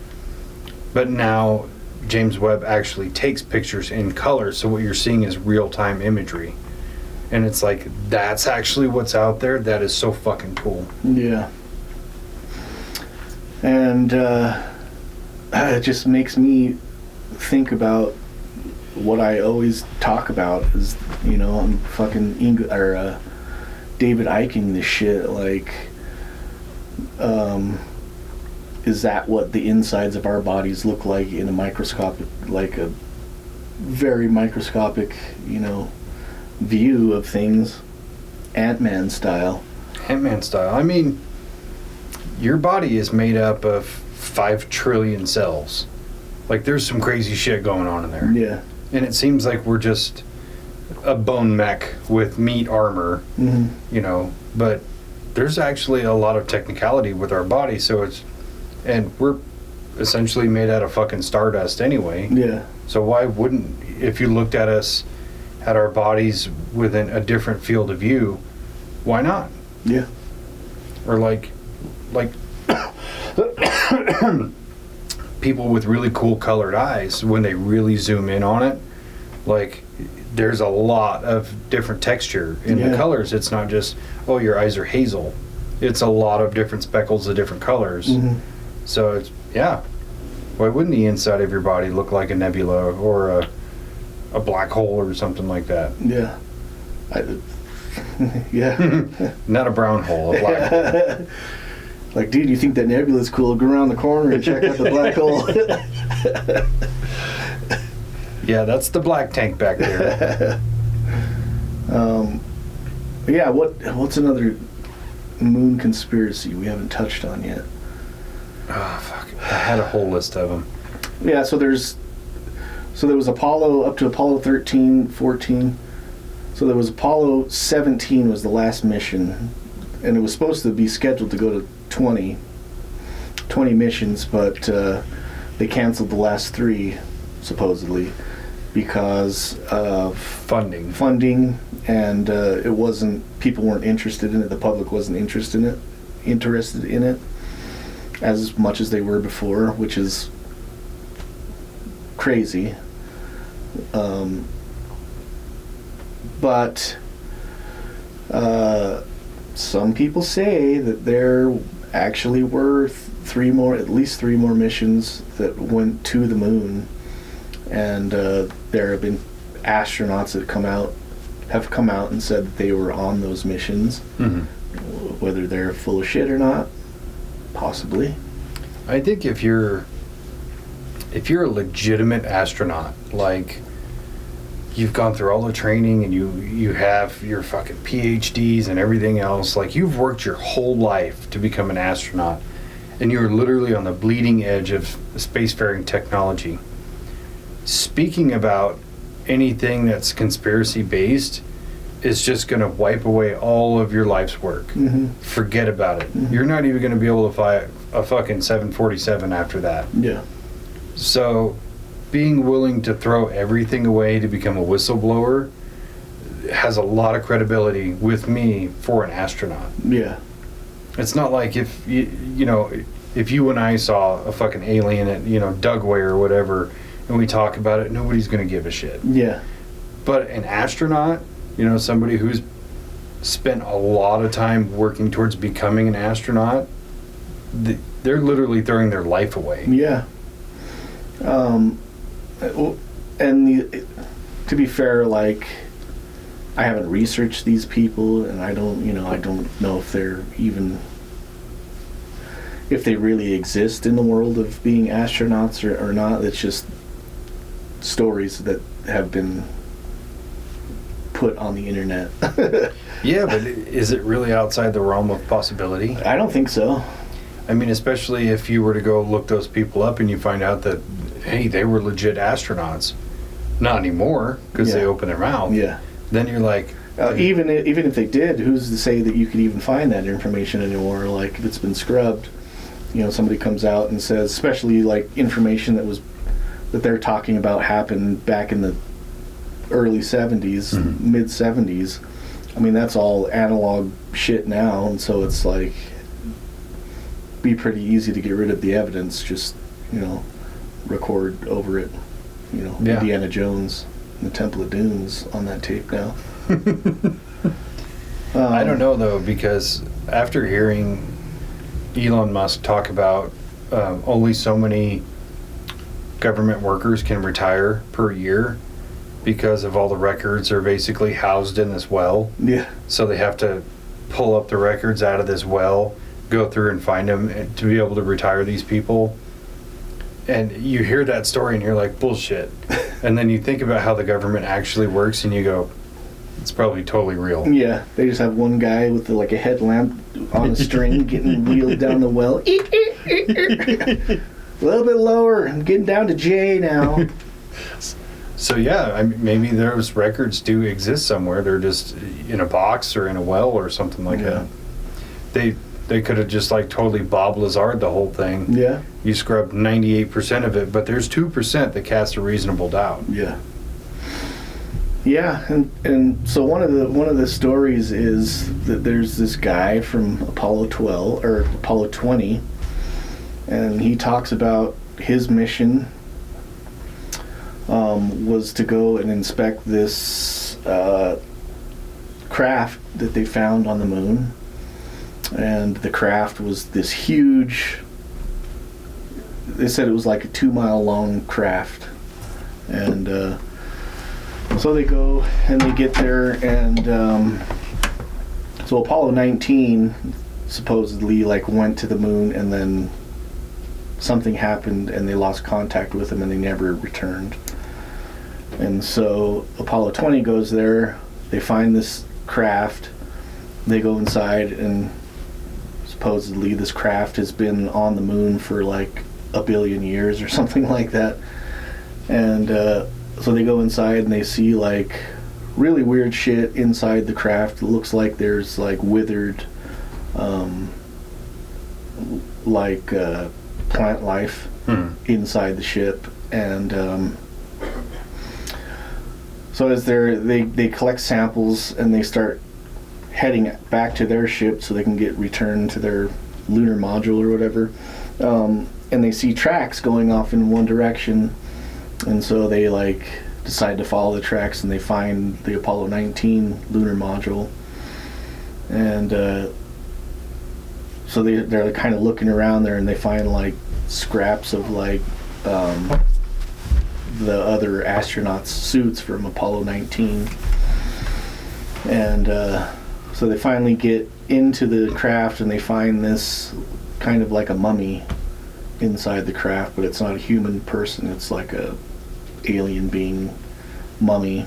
But now James Webb actually takes pictures in color, so what you're seeing is real-time imagery. And it's like, that's actually what's out there. That is so fucking cool. Yeah. And it just makes me think about what I always talk about is, you know, I'm fucking David Icing this shit. Like, is that what the insides of our bodies look like in a microscopic, like a very microscopic, you know, view of things, Ant-Man style. Ant-Man style. I mean, your body is made up of 5 trillion cells. Like, there's some crazy shit going on in there. Yeah. And it seems like we're just a bone mech with meat armor, you know, but there's actually a lot of technicality with our body, and we're essentially made out of fucking stardust anyway. Yeah. So why wouldn't, if you looked at us, at our bodies within a different field of view, why not? Yeah. Or like people with really cool colored eyes, when they really zoom in on it, like there's a lot of different texture in the colors. It's not just, oh, your eyes are hazel. It's a lot of different speckles of different colors. Mm-hmm. So it's, yeah. Why wouldn't the inside of your body look like a nebula or a black hole or something like that? Yeah. Yeah. Not a brown hole, a black hole. Like, dude, you think that nebula's cool? Go around the corner and check out the black hole. Yeah, that's the black tank back there. Yeah, what's another moon conspiracy we haven't touched on yet? Oh, fuck. I had a whole list of them. Yeah, so there was Apollo up to Apollo 13, 14. So there was Apollo 17 was the last mission, and it was supposed to be scheduled to go to 20 missions, but they canceled the last 3, supposedly, because of funding, and people weren't interested in it. The public wasn't interested in it as much as they were before, which is crazy. But some people say that there actually were at least three more missions that went to the moon, and there have been astronauts that have come out and said that they were on those missions. Mm-hmm. Whether they're full of shit or not, possibly. I think if you're a legitimate astronaut, like you've gone through all the training and you have your fucking PhDs and everything else, like you've worked your whole life to become an astronaut, and you're literally on the bleeding edge of spacefaring technology. Speaking about anything that's conspiracy based is just going to wipe away all of your life's work. Mm-hmm. Forget about it. Mm-hmm. You're not even going to be able to fly a fucking 747 after that. Yeah. So being willing to throw everything away to become a whistleblower has a lot of credibility with me for an astronaut. Yeah. It's not like if if you and I saw a fucking alien at Dugway or whatever, and we talk about it, nobody's going to give a shit. Yeah. But an astronaut, somebody who's spent a lot of time working towards becoming an astronaut, they're literally throwing their life away. Yeah. To be fair, like, I haven't researched these people, and I don't know if they really exist in the world of being astronauts or not. It's just stories that have been put on the internet. Yeah, but is it really outside the realm of possibility? I don't think so. I mean, especially if you were to go look those people up and you find out that, hey, they were legit astronauts. Not anymore, because they open their mouth. Yeah. Then you're like... even if they did, who's to say that you could even find that information anymore? Like, if it's been scrubbed, somebody comes out and says, especially like information that they're talking about happened back in the early 70s, mm-hmm. mid 70s. I mean, that's all analog shit now, and so it's like be pretty easy to get rid of the evidence, just record over it, Indiana Jones and the Temple of Dooms on that tape now. I don't know though, because after hearing Elon Musk talk about only so many government workers can retire per year because of all the records are basically housed in this well. Yeah. So they have to pull up the records out of this well, go through and find them to be able to retire these people. And you hear that story and you're like, bullshit. And then you think about how the government actually works and you go, it's probably totally real. Yeah, they just have one guy with like a headlamp on a string getting wheeled down the well. A little bit lower. I'm getting down to J now. So yeah, maybe those records do exist somewhere. They're just in a box or in a well or something like that. they could have just like totally Bob Lazard the whole thing. Yeah. You scrubbed 98% of it, but there's 2% that cast a reasonable doubt. Yeah. Yeah, and so one of the stories is that there's this guy from Apollo 12 or Apollo 20, and he talks about his mission was to go and inspect this craft that they found on the moon, and the craft was this huge. They said it was like a 2-mile long craft, and so they go and they get there, and so Apollo 19 supposedly like went to the moon, and then something happened and they lost contact with him and they never returned. And so Apollo 20 goes there, they find this craft, they go inside, and supposedly this craft has been on the moon for like 1 billion years or something like that. And so they go inside and they see like really weird shit inside the craft. It looks like there's like withered plant life inside the ship. And so as they collect samples and they start heading back to their ship so they can get returned to their lunar module or whatever, and they see tracks going off in one direction, and so they like decide to follow the tracks, and they find the Apollo 19 lunar module, and so they're kind of looking around there, and they find like scraps of like the other astronauts' suits from Apollo 19, and so they finally get into the craft, and they find this kind of like a mummy inside the craft, but it's not a human person, it's like a alien being mummy.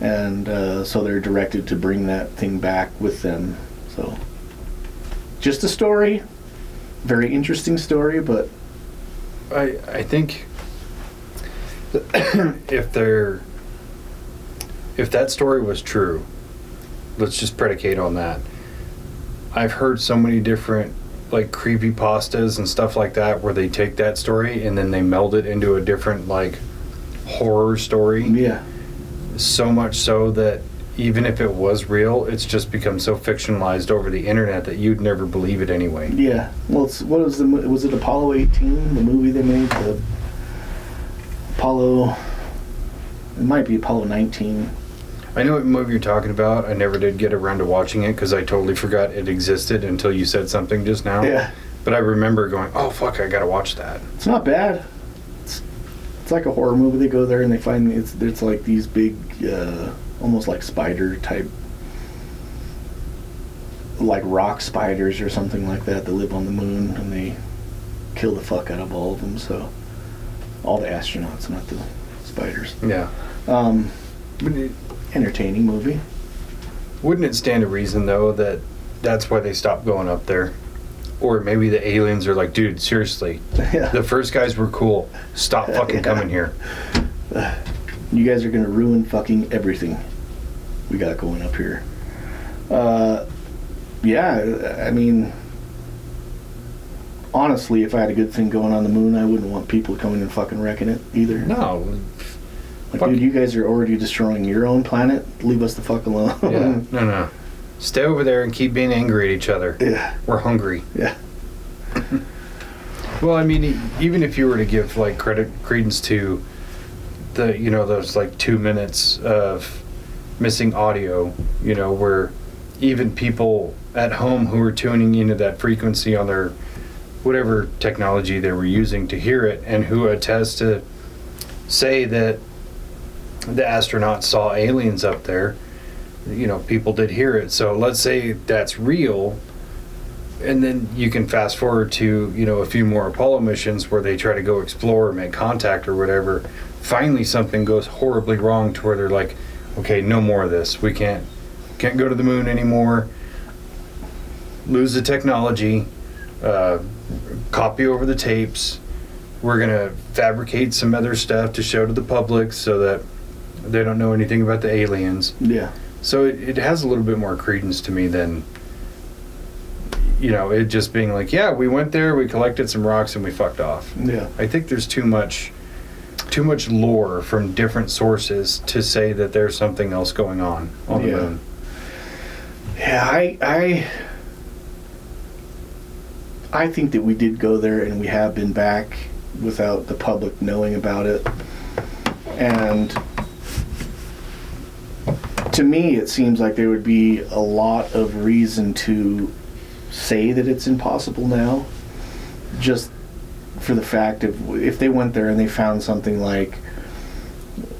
And so they're directed to bring that thing back with them. So just a story, very interesting story, but I think if that story was true, let's just predicate on that. I've heard so many different like creepypastas and stuff like that where they take that story and then they meld it into a different like horror story. yeah. So much so that even if it was real, it's just become so fictionalized over the internet that you'd never believe it anyway. Yeah. Well, was it Apollo 18, the movie they made? The Apollo, it might be Apollo 19. I know what movie you're talking about. I never did get around to watching it because I totally forgot it existed until you said something just now. Yeah. But I remember going, oh, fuck, I gotta watch that. It's not bad. It's like a horror movie. They go there and they find it's like these big, almost like spider type, like rock spiders or something like that live on the moon, and they kill the fuck out of all of them. So all the astronauts, not the spiders. Yeah. Entertaining movie. Wouldn't it stand to reason, though, that that's why they stopped going up there? Or maybe the aliens are like, dude, seriously, Yeah. the first guys were cool. Stop fucking coming here. You guys are going to ruin fucking everything we got going up here. Yeah, I mean, honestly, if I had a good thing going on the moon, I wouldn't want people coming and fucking wrecking it either. No. Like, dude, you guys are already destroying your own planet. Leave us the fuck alone. Yeah, no. Stay over there and keep being angry at each other. Yeah. We're hungry. Yeah. Well, I mean, even if you were to give like credence to the, those like 2 minutes of missing audio, where even people at home who were tuning into that frequency on their whatever technology they were using to hear it, and who attest to say that the astronauts saw aliens up there, people did hear it. So let's say that's real, and then you can fast forward to a few more Apollo missions where they try to go explore or make contact or whatever. Finally something goes horribly wrong to where they're like, okay, no more of this, we can't go to the moon anymore, lose the technology, copy over the tapes, we're gonna fabricate some other stuff to show to the public so that they don't know anything about the aliens. Yeah. So it has a little bit more credence to me than you know, it just being like, yeah, we went there, we collected some rocks, and we fucked off. Yeah. I think there's too much lore from different sources to say that there's something else going on the moon. Yeah, I think that we did go there and we have been back without the public knowing about it. And to me, it seems like there would be a lot of reason to say that it's impossible now, just for the fact of if they went there and they found something like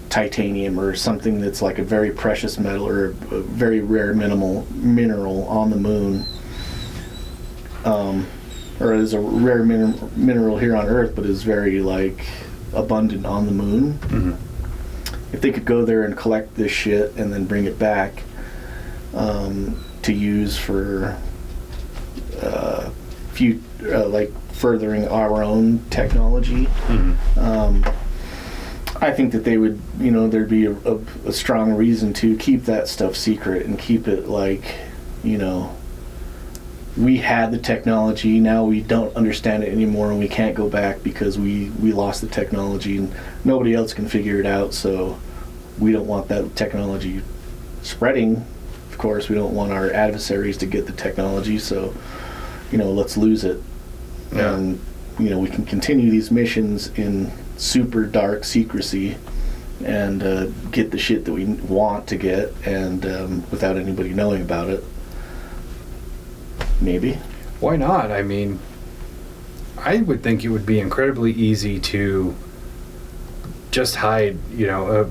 titanium or something that's like a very precious metal or a very rare mineral on the moon, or is a rare mineral here on Earth, but is very like abundant on the moon. Mm-hmm. If they could go there and collect this shit and then bring it back to use for like furthering our own technology, I think that they would, you know, there'd be a strong reason to keep that stuff secret and keep it like, you know, we had the technology, now we don't understand it anymore and we can't go back because we lost the technology and nobody else can figure it out, so we don't want that technology spreading. Of course, we don't want our adversaries to get the technology, so, you know, let's lose it. Yeah. And, you know, we can continue these missions in super dark secrecy and get the shit that we want to get and without anybody knowing about it. Maybe. Why not? I mean, I would think it would be incredibly easy to just hide, you know,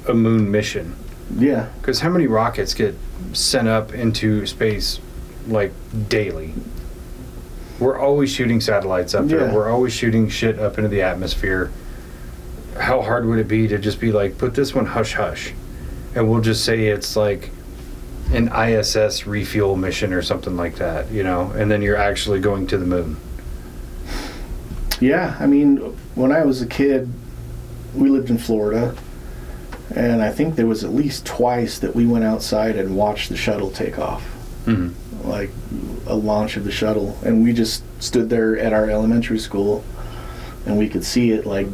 a moon mission. Yeah. Because how many rockets get sent up into space, like, daily? We're always shooting satellites up there. Yeah. We're always shooting shit up into the atmosphere. How hard would it be to just be like, put this one hush hush, and we'll just say it's like an ISS refuel mission or something like that, you know, and then you're actually going to the moon. Yeah, I mean, when I was a kid, we lived in Florida, and I think there was at least twice that we went outside and watched the shuttle take off. Mm-hmm. Like a launch of the shuttle, and we just stood there at our elementary school and we could see it like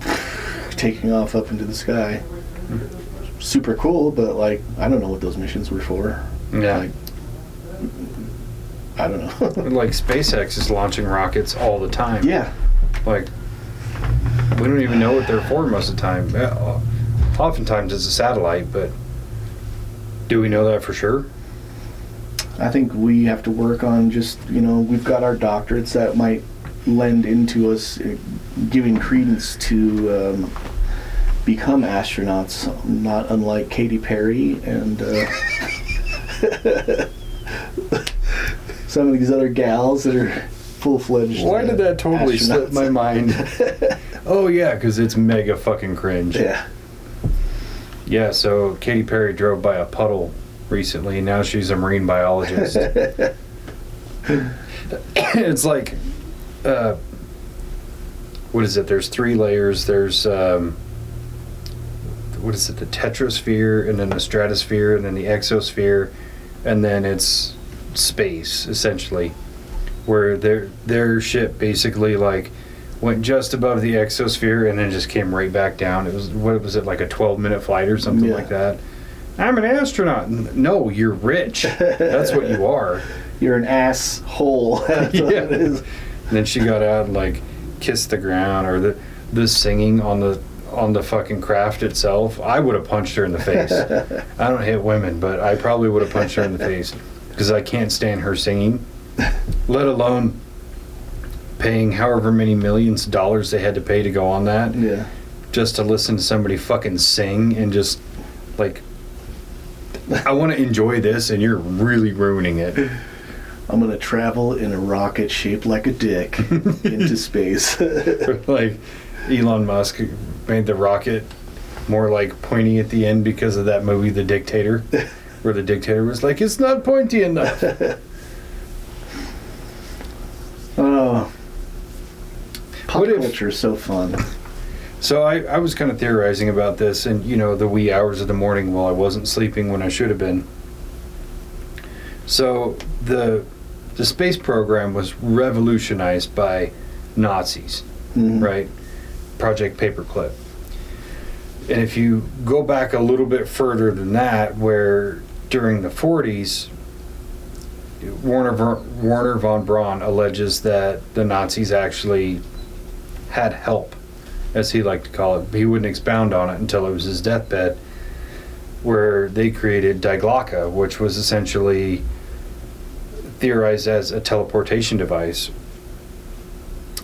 taking off up into the sky. Mm-hmm. Super cool, but like I don't know what those missions were for. Yeah. Like, I don't know. Like SpaceX is launching rockets all the time. Yeah. Like we don't even know what they're for most of the time. Oftentimes it's a satellite, but do we know that for sure? I think we have to work on just, you know, we've got our doctorates that might lend into us giving credence to become astronauts, not unlike Katy Perry and some of these other gals that are full-fledged. Why did that totally slip my mind? Oh yeah, because it's mega fucking cringe. Yeah. Yeah, so Katy Perry drove by a puddle recently, and now she's a marine biologist. It's like, what is it? There's 3 layers. There's, what is it? The tetrosphere, and then the stratosphere, and then the exosphere, and then it's space, essentially, where their ship basically, like, went just above the exosphere and then just came right back down. It was, what was it, like a 12-minute flight or something like that? I'm an astronaut. No, you're rich. That's what you are. You're an asshole. That's what it is. And then she got out and like kissed the ground, or the singing on the fucking craft itself. I would have punched her in the face. I don't hit women, but I probably would have punched her in the face because I can't stand her singing, let alone paying however many millions of dollars they had to pay to go on that. Yeah. Just to listen to somebody fucking sing and just like, I want to enjoy this, and you're really ruining it. I'm going to travel in a rocket shaped like a dick into space. Like Elon Musk made the rocket more like pointy at the end because of that movie, The Dictator, where the dictator was like, it's not pointy enough. Oh, pop culture is so fun. So I was kind of theorizing about this, and you know, the wee hours of the morning while I wasn't sleeping when I should have been. So the the space program was revolutionized by Nazis, right? Project Paperclip. And if you go back a little bit further than that, where during the 40s, Werner von Braun alleges that the Nazis actually had help, as he liked to call it. He wouldn't expound on it until it was his deathbed, where they created Die Glocke, which was essentially theorized as a teleportation device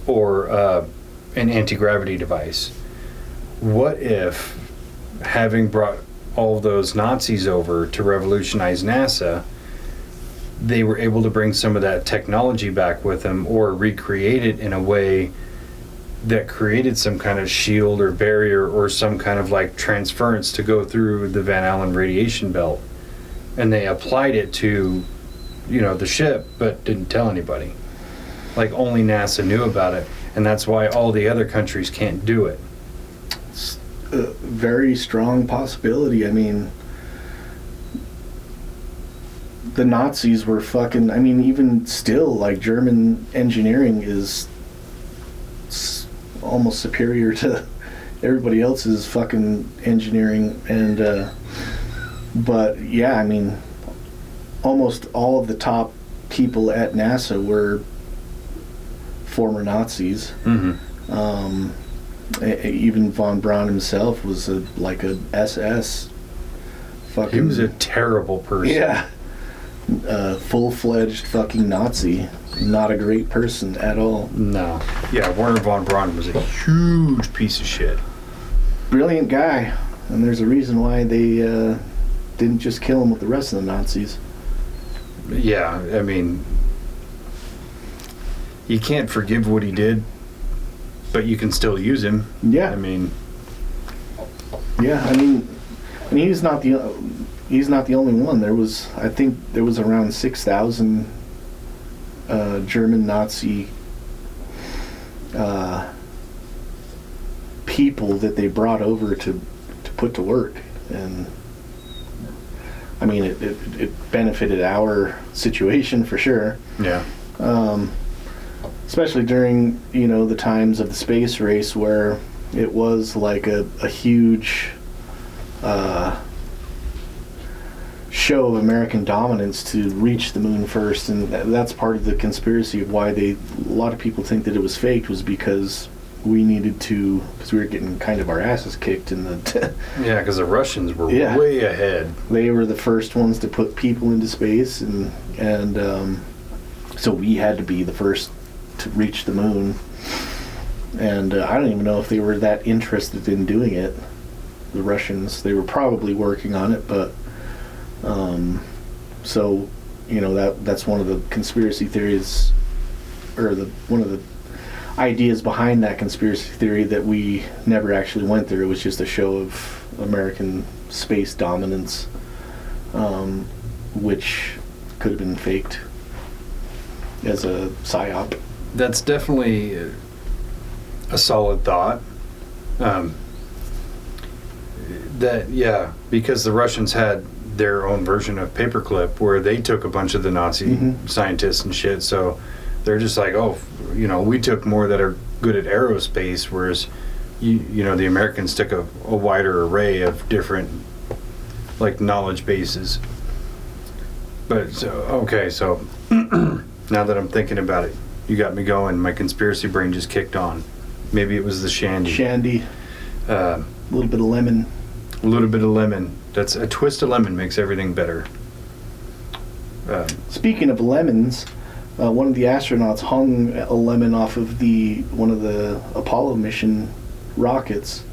or an anti-gravity device. What if, having brought all of those Nazis over to revolutionize NASA, they were able to bring some of that technology back with them or recreate it in a way that created some kind of shield or barrier or some kind of like transference to go through the Van Allen radiation belt, and they applied it to, you know, the ship, but didn't tell anybody. Like, only NASA knew about it, and that's why all the other countries can't do it. It's a very strong possibility. I mean, the Nazis were fucking, I mean, even still, like, German engineering is almost superior to everybody else's fucking engineering, and but yeah, I mean, almost all of the top people at NASA were former Nazis. Even von Braun himself was like a SS fucking... He was a terrible person. Yeah. Full-fledged fucking Nazi. Not a great person at all. No. Yeah, Werner von Braun was a huge piece of shit. Brilliant guy. And there's a reason why they didn't just kill him with the rest of the Nazis. Yeah, I mean, you can't forgive what he did, but you can still use him. Yeah. I mean... Yeah, I mean he's not the only one. I think there was around 6,000 German Nazi people that they brought over to put to work, and I mean it benefited our situation for sure. Yeah. Especially during, you know, the times of the space race where it was like a huge show of American dominance to reach the moon first, and that's part of the conspiracy of why a lot of people think that it was faked, was because we needed to, because we were getting kind of our asses kicked in the... Yeah, because the Russians were way ahead. They were the first ones to put people into space, and so we had to be the first to reach the moon. And I don't even know if they were that interested in doing it, the Russians. They were probably working on it, but so, you know, that's one of the conspiracy theories, or one of the ideas behind that conspiracy theory, that we never actually went there. It was just a show of American space dominance, which could have been faked as a psyop. That's definitely a solid thought. Because the Russians had their own version of Paperclip, where they took a bunch of the Nazi scientists and shit, so they're just like, oh, you know, we took more that are good at aerospace, whereas you know, the Americans took a wider array of different, like, knowledge bases. But so now that I'm thinking about it, you got me going. My conspiracy brain just kicked on. Maybe it was the shandy. A little bit of lemon. A little bit of lemon. That's a twist of lemon makes everything better. Speaking of lemons, one of the astronauts hung a lemon off of one of the Apollo mission rockets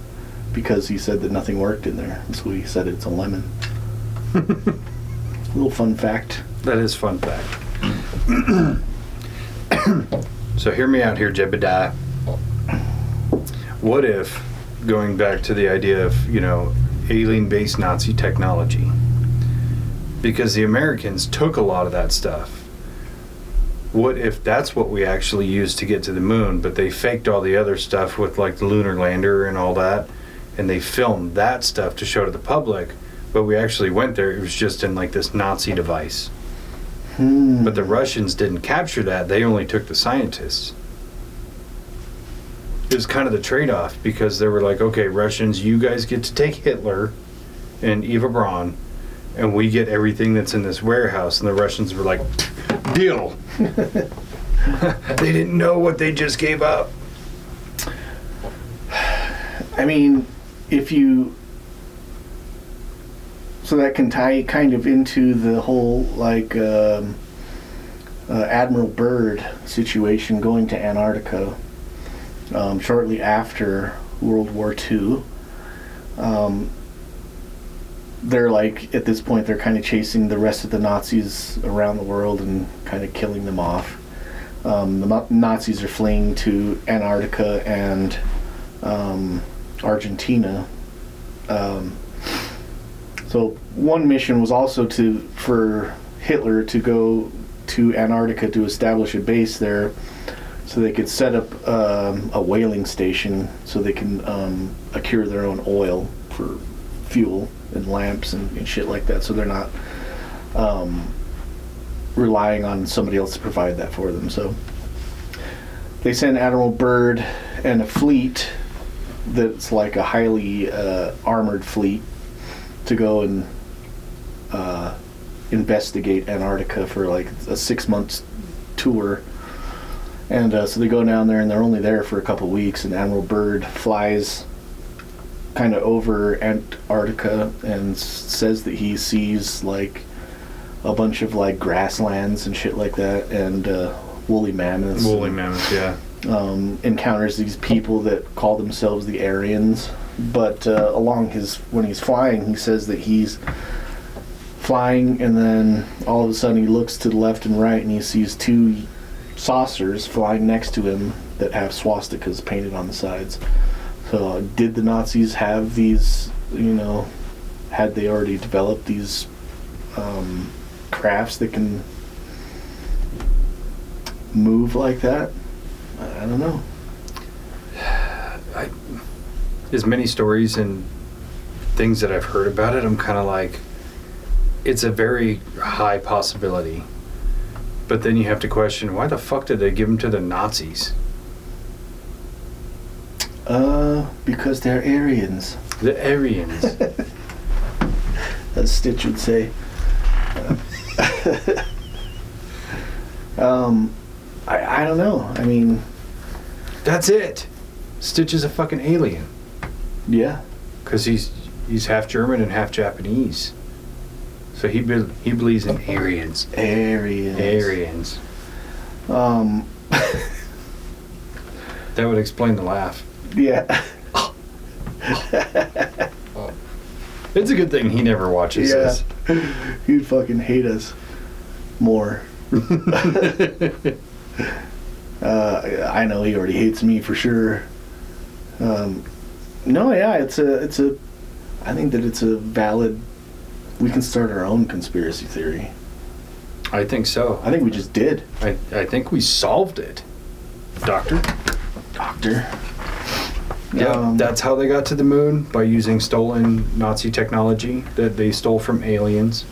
because he said that nothing worked in there. So he said it's a lemon. Little fun fact. That is fun fact. So hear me out here, Jebediah. What if, going back to the idea of, you know, alien-based Nazi technology, because the Americans took a lot of that stuff. What if that's what we actually used to get to the moon, but they faked all the other stuff with, like, the lunar lander and all that, and they filmed that stuff to show to the public, but we actually went there, it was just in, like, this Nazi device. But the Russians didn't capture that. They only took the scientists. It was kind of the trade-off, because they were like, okay, Russians, you guys get to take Hitler and Eva Braun, and we get everything that's in this warehouse. And the Russians were like, deal. They didn't know what they just gave up. I mean, so that can tie kind of into the whole, like, Admiral Byrd situation going to Antarctica shortly after World War II. They're like, at this point, they're kind of chasing the rest of the Nazis around the world and kind of killing them off. The Nazis are fleeing to Antarctica and Argentina. So one mission was also for Hitler to go to Antarctica to establish a base there, so they could set up a whaling station, so they can accrue their own oil for fuel and lamps and shit like that. So they're not relying on somebody else to provide that for them. So they send Admiral Byrd and a fleet that's like a highly armored fleet to go and investigate Antarctica for like a 6 months tour. And so they go down there, and they're only there for a couple weeks, and Admiral Byrd flies kind of over Antarctica and says that he sees like a bunch of like grasslands and shit like that, and woolly mammoths. Woolly mammoths, yeah. Encounters these people that call themselves the Aryans, but when he's flying, he says that he's flying, and then all of a sudden he looks to the left and right, and he sees two saucers flying next to him that have swastikas painted on the sides. So did the Nazis have these, had they already developed these crafts that can move like that? I don't know. As many stories and things that I've heard about it, I'm kind of like, it's a very high possibility. But then you have to question, why the fuck did they give them to the Nazis? Because they're Aryans. The Aryans. As Stitch would say. I don't know. I mean, that's it. Stitch is a fucking alien. Yeah. Because he's half German and half Japanese. So he believes in Aryans. Aryans. That would explain the laugh. Yeah. It's a good thing he never watches this. He'd fucking hate us more. I know he already hates me for sure. No, yeah, it's a. I think that it's a valid. We can start our own conspiracy theory. I think so. I think we just did. I think we solved it, Doctor. Yeah, that's how they got to the moon, by using stolen Nazi technology that they stole from aliens.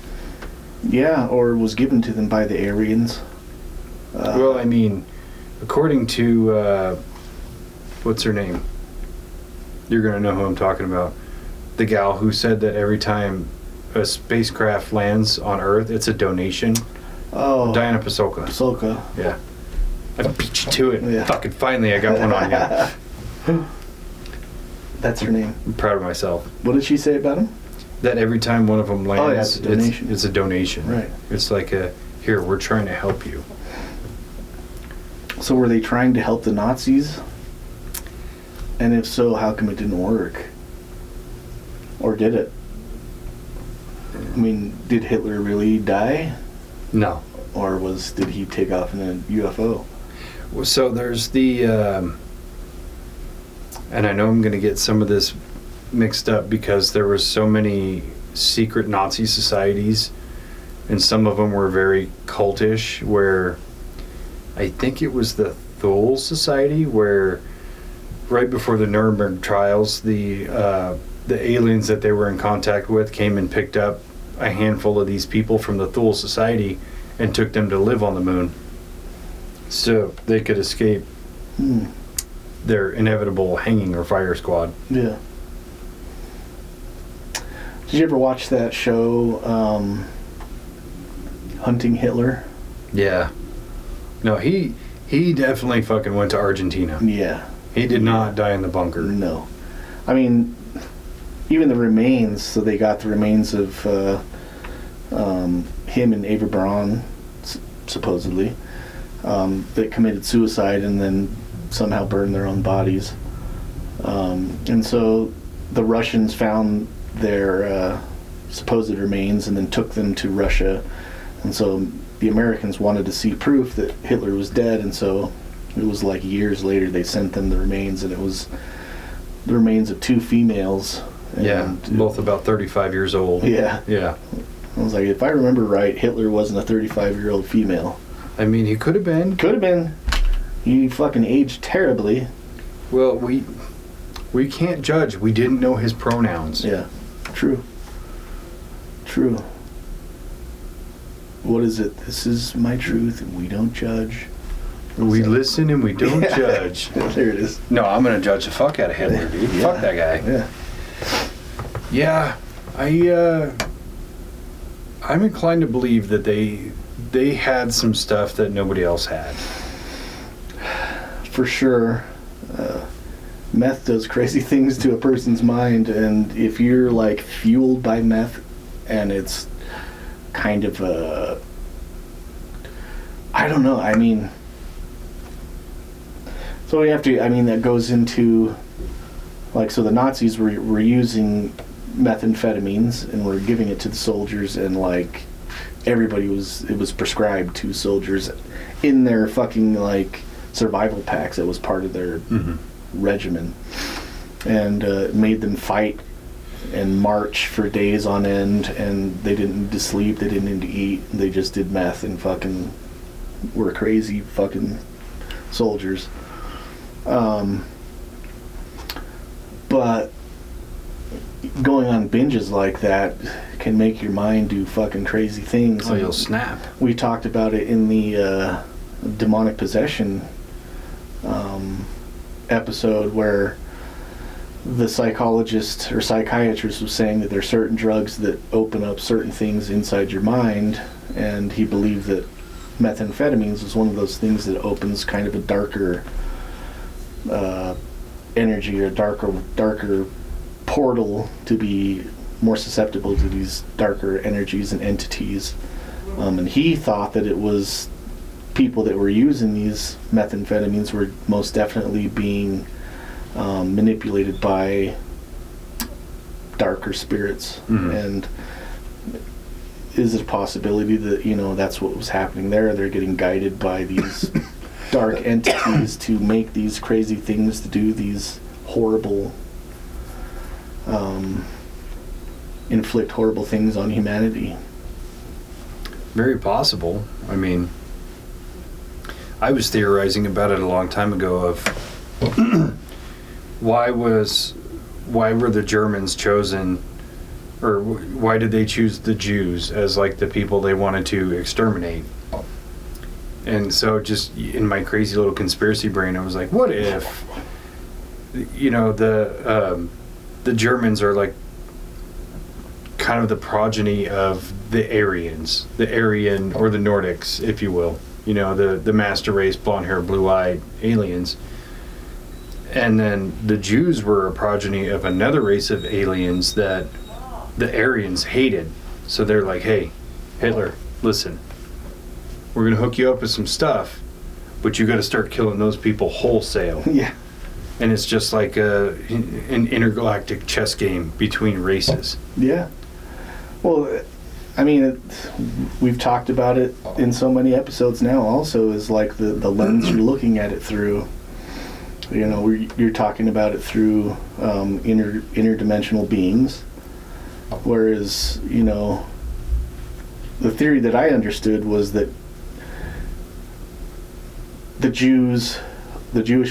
Yeah, or was given to them by the Aryans. Well, I mean, according to what's her name? You're gonna know who I'm talking about. The gal who said that every time a spacecraft lands on Earth, it's a donation. Oh, Diana Pasulka. Yeah. I beat you to it. Yeah. Fucking finally, I got one on you. That's her name. I'm proud of myself. What did she say about him? That every time one of them lands, it's a donation. It's a donation. Right. It's like here, we're trying to help you. So were they trying to help the Nazis? And if so, how come it didn't work? Or did it? I mean, did Hitler really die? No. Or did he take off in a UFO? So there's the, and I know I'm going to get some of this mixed up because there were so many secret Nazi societies, and some of them were very cultish, where I think it was the Thule Society, where right before the Nuremberg trials, the aliens that they were in contact with came and picked up a handful of these people from the Thule Society and took them to live on the moon so they could escape their inevitable hanging or fire squad. Yeah. Did you ever watch that show, Hunting Hitler? Yeah. No, he definitely fucking went to Argentina. Yeah. He did not die in the bunker. No. I mean, even the remains, so they got the remains of him and Ava Braun, supposedly, that committed suicide and then somehow burned their own bodies. And so the Russians found their supposed remains and then took them to Russia. And so the Americans wanted to see proof that Hitler was dead, and so it was like years later they sent them the remains, and it was the remains of 2 females. Yeah, both about 35 years old. Yeah. Yeah. I was like, if I remember right, Hitler wasn't a 35-year-old female. I mean, he could have been. Could have been. He fucking aged terribly. Well, we can't judge. We didn't know his pronouns. Yeah. True. What is it? This is my truth, and we don't judge. We listen and we don't judge. There it is. No, I'm going to judge the fuck out of Hitler, dude. Yeah. Fuck that guy. Yeah. Yeah, I'm inclined to believe that they had some stuff that nobody else had. For sure. Meth does crazy things to a person's mind, and if you're like fueled by meth and it's kind of I don't know, I mean, so we have to, I mean, that goes into, like, so the Nazis were using methamphetamines and were giving it to the soldiers, and like it was prescribed to soldiers in their fucking like survival packs. It was part of their regimen, and it made them fight and march for days on end, and they didn't need to sleep, they didn't need to eat, they just did meth and fucking were crazy fucking soldiers. But going on binges like that can make your mind do fucking crazy things. Oh, you'll snap. We talked about it in the demonic possession episode, where the psychologist or psychiatrist was saying that there are certain drugs that open up certain things inside your mind, and he believed that methamphetamines was one of those things that opens kind of a darker energy, or darker portal to be more susceptible to these darker energies and entities. And he thought that it was people that were using these methamphetamines were most definitely being manipulated by darker spirits. And is it a possibility that, you know, that's what was happening there? They're getting guided by these dark entities to make these crazy things, to do these horrible, inflict horrible things on humanity. Very possible. I mean, I was theorizing about it a long time ago of why were the Germans chosen, or why did they choose the Jews as like the people they wanted to exterminate? And so just in my crazy little conspiracy brain, I was like, what if, you know, the Germans are like kind of the progeny of the Aryans, the Aryan, or the Nordics, if you will. You know, the master race, blonde hair, blue-eyed aliens. And then the Jews were a progeny of another race of aliens that the Aryans hated. So they're like, hey, Hitler, listen, we're going to hook you up with some stuff, but you got to start killing those people wholesale. Yeah. And it's just like an intergalactic chess game between races. Yeah. Well, I mean, we've talked about it in so many episodes now also, is like the lens you're looking at it through. You know, you're talking about it through interdimensional beings, whereas, you know, the theory that I understood was that the Jewish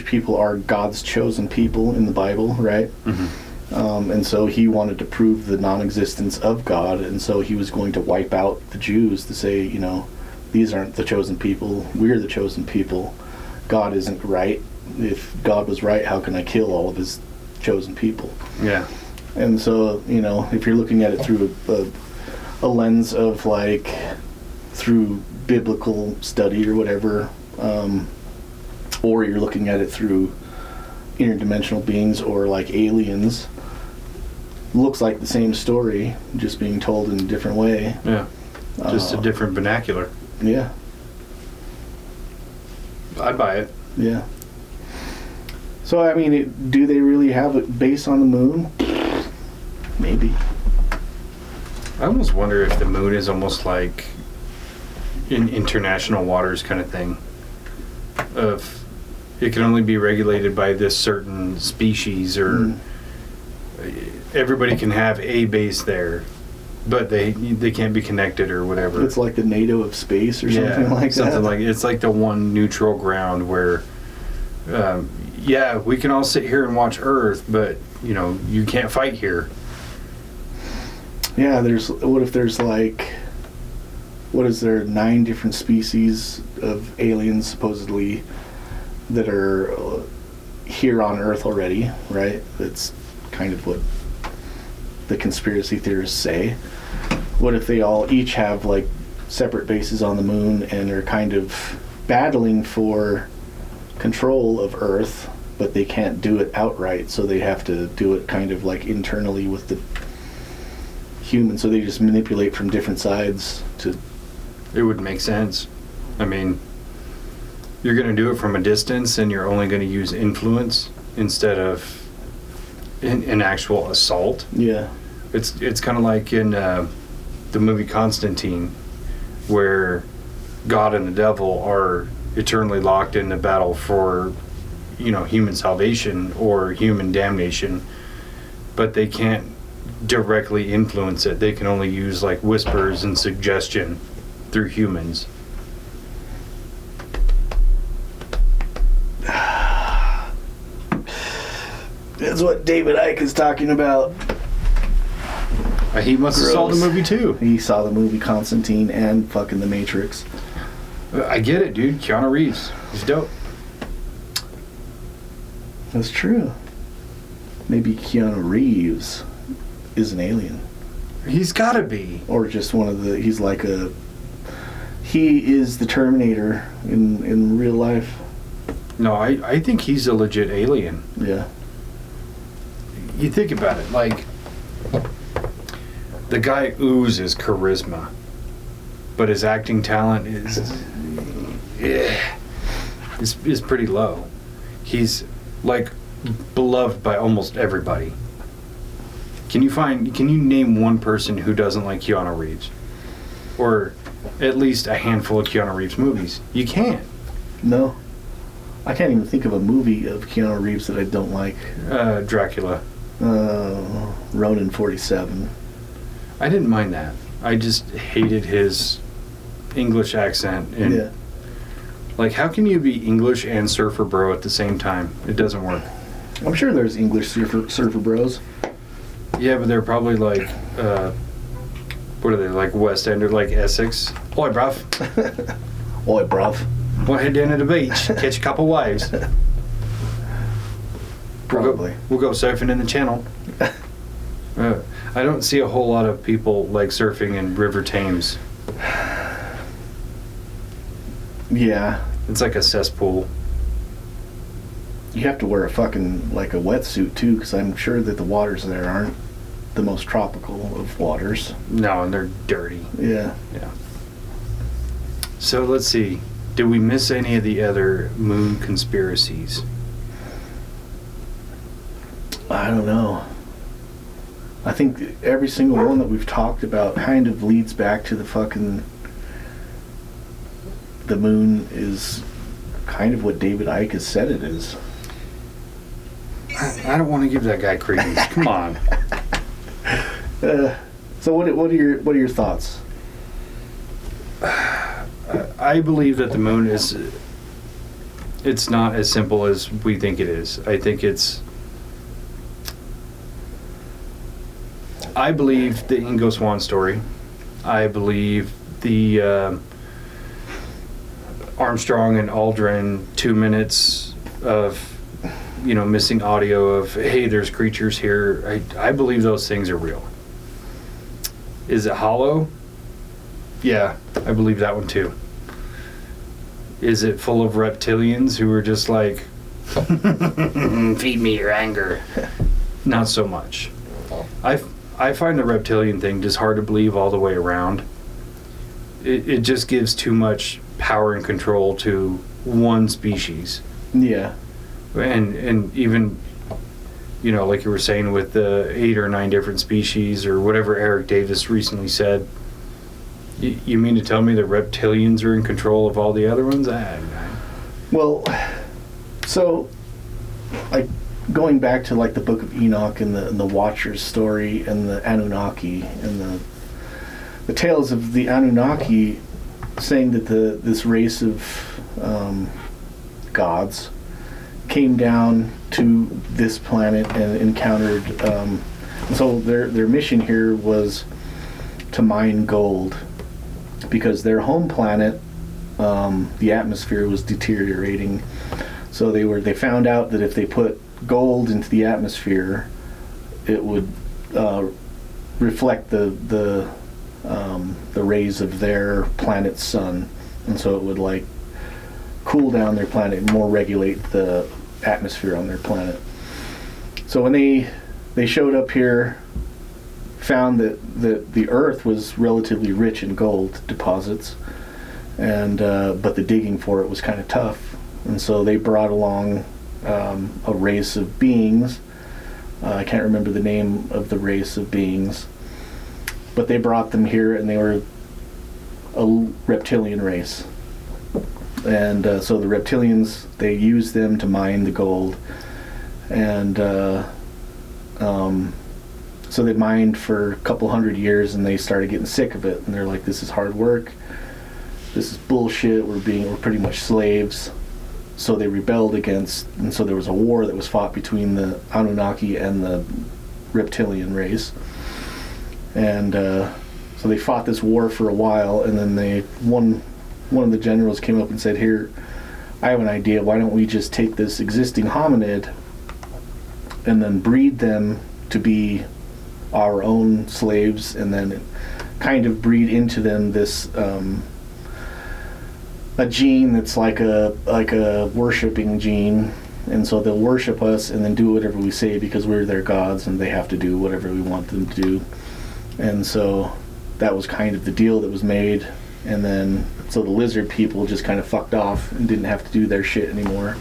people are God's chosen people in the Bible, right? And so he wanted to prove the non-existence of God, and so he was going to wipe out the Jews to say, you know, these aren't the chosen people. We're the chosen people. God isn't right. If God was right, how can I kill all of his chosen people? Yeah. And so, you know, if you're looking at it through a lens of like through biblical study or whatever, or you're looking at it through interdimensional beings or like aliens, looks like the same story, just being told in a different way. Yeah. Just a different vernacular. Yeah. I'd buy it. Yeah. So, I mean, do they really have a base on the moon? Maybe. I almost wonder if the moon is almost like in international waters kind of thing. Of it can only be regulated by this certain species, or everybody can have a base there, but they can't be connected or whatever. It's like the NATO of space or something like that. Something like it's like the one neutral ground where, we can all sit here and watch Earth, but you know you can't fight here. Yeah, what if there's like, what is there, 9 different species of aliens supposedly that are here on Earth already, right? That's kind of what the conspiracy theorists say. What if they all each have like separate bases on the moon and are kind of battling for control of Earth, but they can't do it outright, so they have to do it kind of like internally with the human, so they just manipulate from different sides to... It would make sense. I mean, you're going to do it from a distance and you're only going to use influence instead of an actual assault. Yeah. It's kind of like in the movie Constantine, where God and the devil are eternally locked in the battle for, you know, human salvation or human damnation, but they can't directly influence it. They can only use like whispers and suggestion through humans. That's what David-inci is talking about. He must have saw the movie too. He saw the movie Constantine and fucking The Matrix. I get it, dude. Keanu Reeves. He's dope. That's true. Maybe Keanu Reeves is an alien. He's gotta be. Or just one of the... He's like he is the Terminator in real life. No, I think he's a legit alien. Yeah. You think about it, like, the guy oozes charisma, but his acting talent is pretty low. He's like beloved by almost everybody. Can you name one person who doesn't like Keanu Reeves? Or at least a handful of Keanu Reeves movies? You can't. No. I can't even think of a movie of Keanu Reeves that I don't like. Dracula. Ronin 47. I didn't mind that. I just hated his English accent. And yeah. Like, how can you be English and surfer bro at the same time? It doesn't work. I'm sure there's English surfer bros. Yeah, but they're probably like, what are they, like West End or like Essex? Oi, bruv. Oi, bruv. We'll head down to the beach, catch a couple waves. Probably. We'll go surfing in the channel. I don't see a whole lot of people like surfing in River Thames. Yeah. It's like a cesspool. You have to wear a fucking, like a wetsuit too, because I'm sure that the waters there aren't the most tropical of waters. No, and they're dirty. Yeah. Yeah. So let's see. Did we miss any of the other moon conspiracies? I don't know. I think every single one that we've talked about kind of leads back to the moon is kind of what David-inci has said it is. I don't want to give that guy credence. Come on. So what are your thoughts? I believe that the moon it's not as simple as we think it is. I believe the Ingo Swann story. I believe the Armstrong and Aldrin 2 minutes of, missing audio of, hey, there's creatures here. I believe those things are real. Is it hollow? Yeah, I believe that one too. Is it full of reptilians who are just like, feed me your anger? Not so much. I find the reptilian thing just hard to believe all the way around. It just gives too much power and control to one species. Yeah. And even, like you were saying with the 8 or 9 different species or whatever Eric Davis recently said, you mean to tell me the reptilians are in control of all the other ones? Well, so, like, going back to, like, the Book of Enoch and the Watcher's story and the Anunnaki and the tales of the Anunnaki saying that this race of gods came down to this planet and encountered, so their mission here was to mine gold, because their home planet, the atmosphere was deteriorating. So they found out that if they put gold into the atmosphere, it would reflect the rays of their planet's sun, and so it would like cool down their planet and more regulate the atmosphere on their planet. So when they showed up here, found that the Earth was relatively rich in gold deposits, and but the digging for it was kind of tough, and so they brought along a race of beings. I can't remember the name of the race of beings, but they brought them here, and they were a reptilian race. And so the reptilians, they used them to mine the gold, and so they mined for a couple hundred years, and they started getting sick of it, and they're like, this is hard work, this is bullshit, we're pretty much slaves. So they rebelled against, and so there was a war that was fought between the Anunnaki and the reptilian race, and so they fought this war for a while, and then one of the generals came up and said, here, I have an idea, why don't we just take this existing hominid and then breed them to be our own slaves, and then kind of breed into them this a gene that's like a worshiping gene, and so they'll worship us and then do whatever we say because we're their gods, and they have to do whatever we want them to do. And so that was kind of the deal that was made, and then so the lizard people just kind of fucked off and didn't have to do their shit anymore.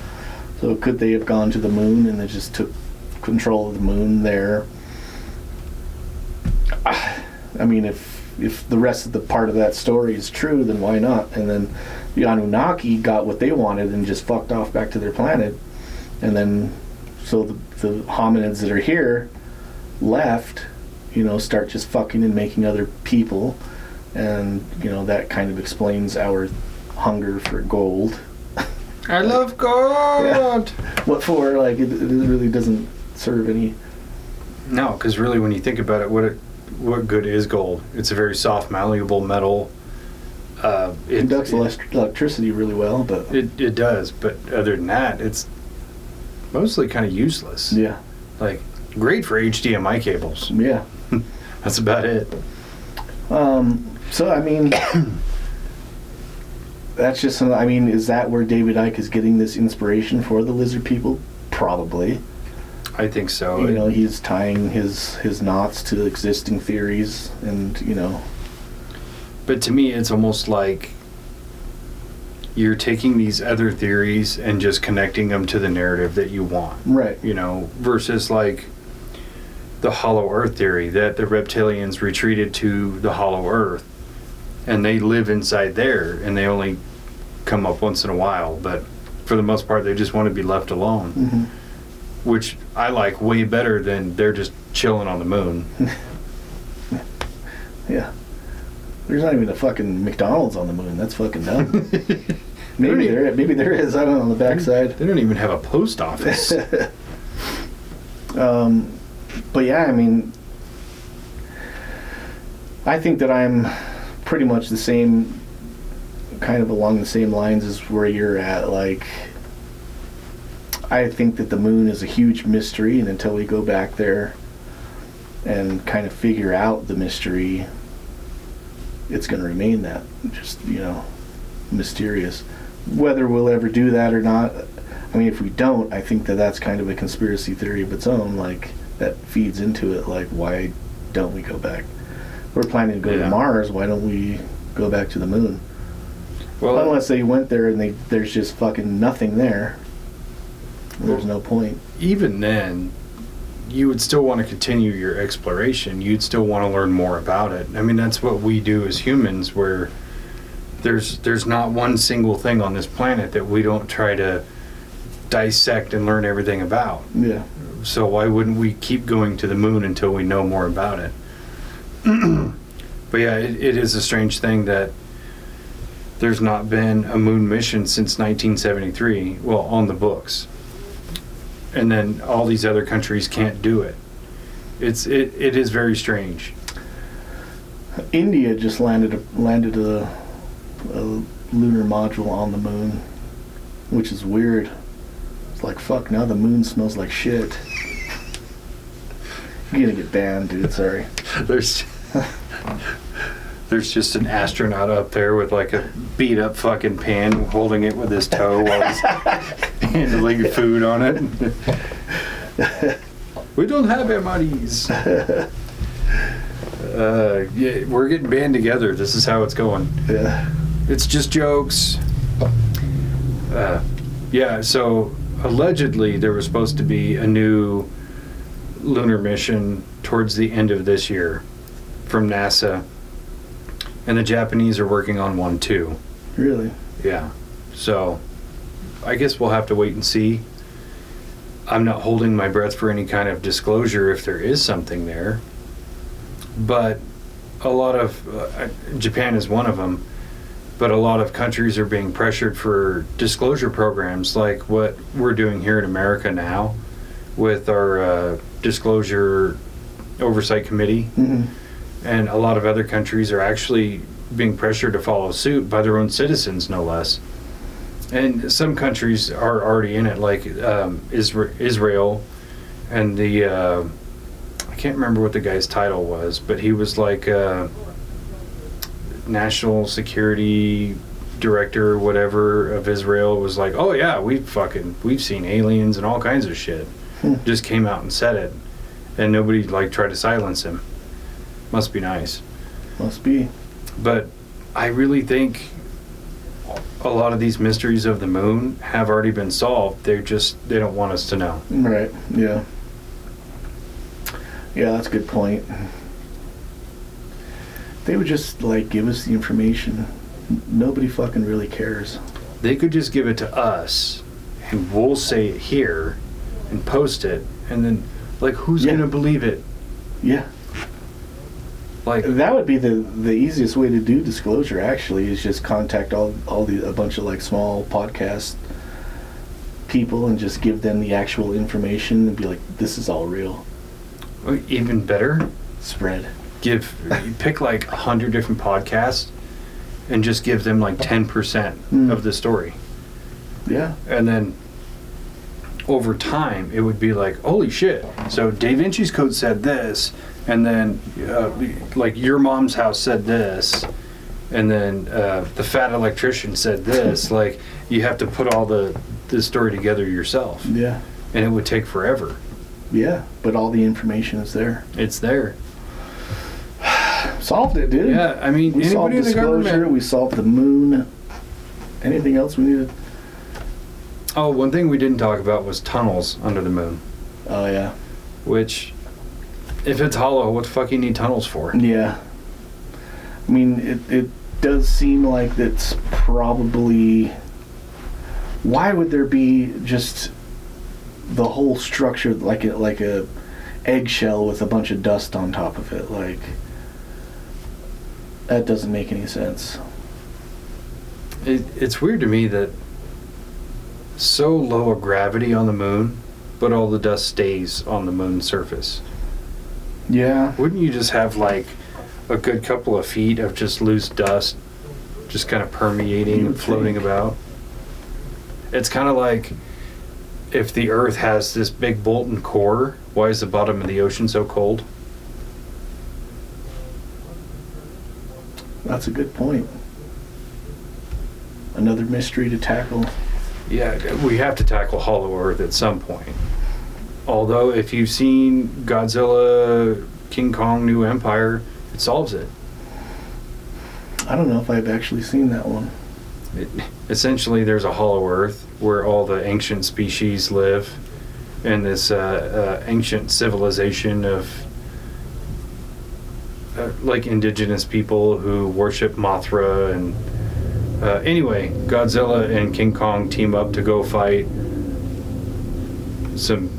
So could they have gone to the moon and they just took control of the moon there? I mean, if the rest of the part of that story is true, then why not? And then the Anunnaki got what they wanted and just fucked off back to their planet, and then so the hominids that are here left, start just fucking and making other people, and that kind of explains our hunger for gold. I love gold. Yeah. What for? Like it really doesn't serve any. No, because really, when you think about it, what good is gold? It's a very soft, malleable metal. It conducts electricity really well, but it does. But other than that, it's mostly kind of useless. Yeah, like great for HDMI cables. Yeah, that's about it. So I mean, that's just something. I mean, is that where David Icke is getting this inspiration for the lizard people? Probably. I think so. He's tying his knots to existing theories, and But to me, it's almost like you're taking these other theories and just connecting them to the narrative that you want. Right. Versus like the hollow earth theory, that the reptilians retreated to the hollow earth and they live inside there and they only come up once in a while, but for the most part they just want to be left alone. Mm-hmm. Which I like way better than they're just chilling on the moon. Yeah. There's not even a fucking McDonald's on the moon. That's fucking dumb. Maybe there is. I don't know, on the backside. They don't even have a post office. But yeah, I mean, I think that I'm pretty much the same kind of along the same lines as where you're at. Like, I think that the moon is a huge mystery, and until we go back there and kind of figure out the mystery, it's going to remain that, just, you know, mysterious. Whether we'll ever do that or not, I mean, if we don't, I think that that's kind of a conspiracy theory of its own, like, that feeds into it, like, why don't we go back? We're planning to go to Mars, why don't we go back to the moon? Well, unless they went there and there's just fucking nothing there. There's no point. Even then, you would still want to continue your exploration. You'd still want to learn more about it. I mean, that's what we do as humans, where there's not one single thing on this planet that we don't try to dissect and learn everything about. Yeah. So why wouldn't we keep going to the moon until we know more about it? But yeah, it is a strange thing that there's not been a moon mission since 1973, well, on the books. And then all these other countries can't do it. It is very strange. India just landed a lunar module on the moon, which is weird. It's like, fuck, now the moon smells like shit. You're gonna get banned, dude, sorry. There's just an astronaut up there with like a beat up fucking pan, holding it with his toe while he's handling food on it. We don't have MREs. Yeah, we're getting banned together. This is how it's going. Yeah. It's just jokes. Yeah, so allegedly there was supposed to be a new lunar mission towards the end of this year from NASA. And the Japanese are working on one too. Really? Yeah. So I guess we'll have to wait and see. I'm not holding my breath for any kind of disclosure if there is something there. But a lot of, Japan is one of them, but a lot of countries are being pressured for disclosure programs like what we're doing here in America now with our disclosure oversight committee. Mm-hmm. And a lot of other countries are actually being pressured to follow suit by their own citizens, no less. And some countries are already in it, like Israel and the, I can't remember what the guy's title was, but he was like national security director or whatever of Israel, was like, oh yeah, we've seen aliens and all kinds of shit. Just came out and said it. And nobody like tried to silence him. Must be nice. Must be. But I really think a lot of these mysteries of the moon have already been solved. They don't want us to know. Right. Yeah. Yeah, that's a good point. They would just like give us the information. Nobody fucking really cares. They could just give it to us and we'll say it here and post it, and then like who's gonna believe it? Yeah. Like that would be the easiest way to do disclosure. Actually, is just contact a bunch of like small podcast people and just give them the actual information and be like, "This is all real." Even better, spread. Pick like 100 different podcasts and just give them like 10% of the story. Yeah, and then over time, it would be like, holy shit. So Dave-Inci's code said this, and then like your mom's house said this, and then the fat electrician said this. Like you have to put all the story together yourself. Yeah. And it would take forever. Yeah, but all the information is there. It's there. Solved it, dude. Yeah, I mean, we solved disclosure. We solved the moon. Anything else we needed? Oh, one thing we didn't talk about was tunnels under the moon. Oh, yeah. Which, if it's hollow, what the fuck you need tunnels for? Yeah. I mean, it does seem like it's probably... Why would there be just the whole structure like a eggshell with a bunch of dust on top of it? Like, that doesn't make any sense. It's weird to me that so low a gravity on the moon, but all the dust stays on the moon's surface. Yeah. Wouldn't you just have like a good couple of feet of just loose dust just kind of permeating and floating about. It's kind of like if the Earth has this big molten core, why is the bottom of the ocean so cold? That's a good point. Another mystery to tackle. Yeah, we have to tackle Hollow Earth at some point. Although, if you've seen Godzilla, King Kong, New Empire, it solves it. I don't know if I've actually seen that one. Essentially, there's a Hollow Earth where all the ancient species live, and this ancient civilization of like indigenous people who worship Mothra. And anyway, Godzilla and King Kong team up to go fight some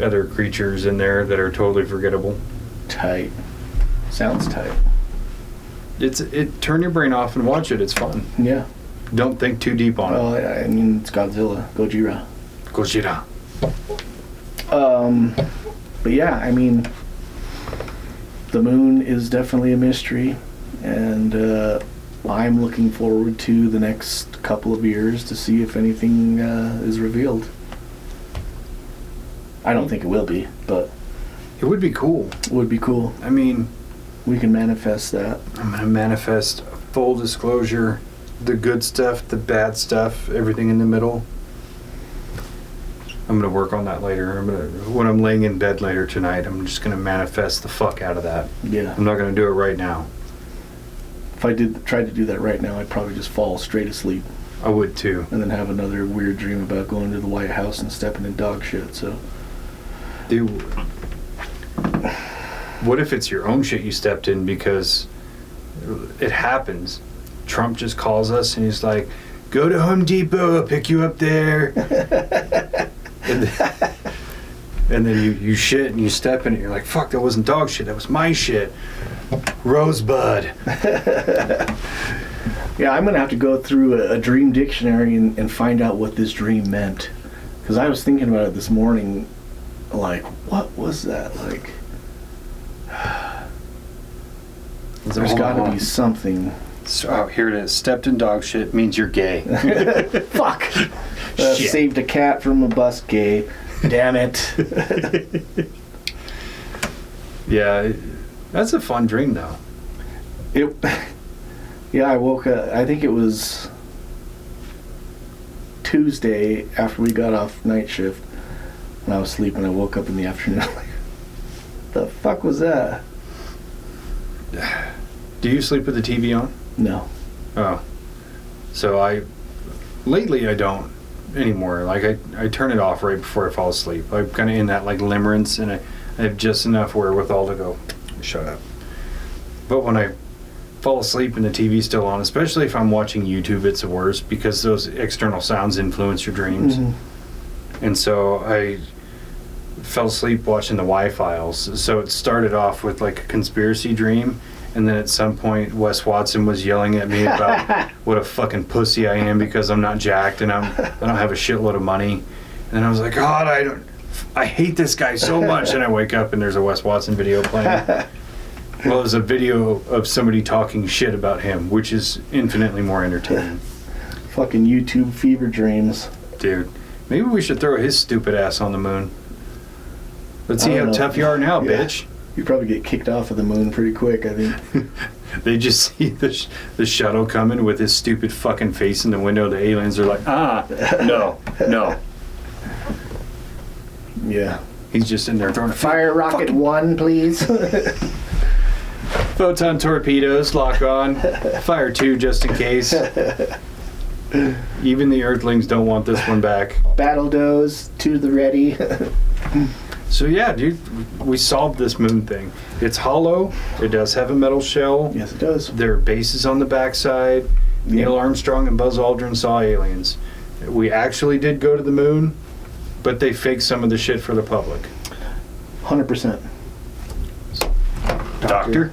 other creatures in there that are totally forgettable. Tight. Sounds tight. Turn your brain off and watch it. It's fun. Yeah. Don't think too deep on Well, it. I mean, it's Godzilla. Gojira. Gojira. But yeah, I mean, the moon is definitely a mystery, and I'm looking forward to the next couple of years to see if anything is revealed. I don't think it will be, but It would be cool. it would be cool. I mean, We can manifest that. I'm going to manifest full disclosure, the good stuff, the bad stuff, everything in the middle. I'm going to work on that later. When I'm laying in bed later tonight, I'm just going to manifest the fuck out of that. Yeah. I'm not going to do it right now. If I tried to do that right now, I'd probably just fall straight asleep I would too. and then have another weird dream about going to the White House and stepping in dog shit. So, Dude, what if it's your own shit you stepped in? Because it happens. Trump just calls us and he's like, go to Home Depot, I'll pick you up there. and then you shit and you step in it. You're like, fuck, that wasn't dog shit. That was my shit. Rosebud. yeah, I'm going to have to go through a dream dictionary and find out what this dream meant. Because I was thinking about it this morning, like, what was that? Like, there's got to be something. So, here it is. Stepped in dog shit means you're gay. Fuck! Shit. Saved a cat from a bus, gay. Damn it. Yeah, that's a fun dream though. Yeah, I woke up, I think it was Tuesday after we got off night shift. When I was sleeping, I woke up in the afternoon. Like, the fuck was that? Do you sleep with the TV on? No. Oh. So lately I don't anymore. Like I turn it off right before I fall asleep. I'm kind of in that like limerence, and I have just enough wherewithal to go, shut up. But when I fall asleep and the TV's still on, especially if I'm watching YouTube, it's the worst because those external sounds influence your dreams. Mm-hmm. And so I fell asleep watching the Y-Files. So it started off with like a conspiracy dream, and then at some point Wes Watson was yelling at me about what a fucking pussy I am because I'm not jacked and I don't have a shitload of money. And I was like, God, I hate this guy so much. And I wake up and there's a Wes Watson video playing. Well, it was a video of somebody talking shit about him, which is infinitely more entertaining. Fucking YouTube fever dreams. Dude, maybe we should throw his stupid ass on the moon. Let's see I how don't know. tough you are now, Yeah. bitch. You probably get kicked off of the moon pretty quick, I think. They just see the shuttle coming with his stupid fucking face in the window. The aliens are like, no. Yeah. He's just in there throwing a Fire rocket 1, please. photon torpedoes, lock on. Fire 2 just in case. Even the Earthlings don't want this one back. Battle does to the ready. So yeah, dude, we solved this moon thing. It's hollow. It does have a metal shell. Yes, it does. There are bases on the backside. Neil Armstrong and Buzz Aldrin saw aliens. We actually did go to the moon, but they faked some of the shit for the public. 100%. Doctor?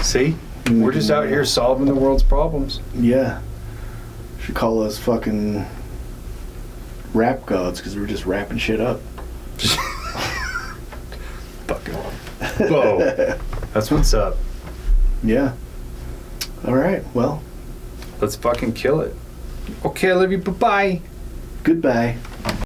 See? We're just out here solving the world's problems. Yeah. Should call us fucking rap gods because we're just rapping shit up. Fucking whoa. That's what's up. Yeah. All right. Well, Let's fucking kill it. Okay, I love you. Bye-bye. Goodbye.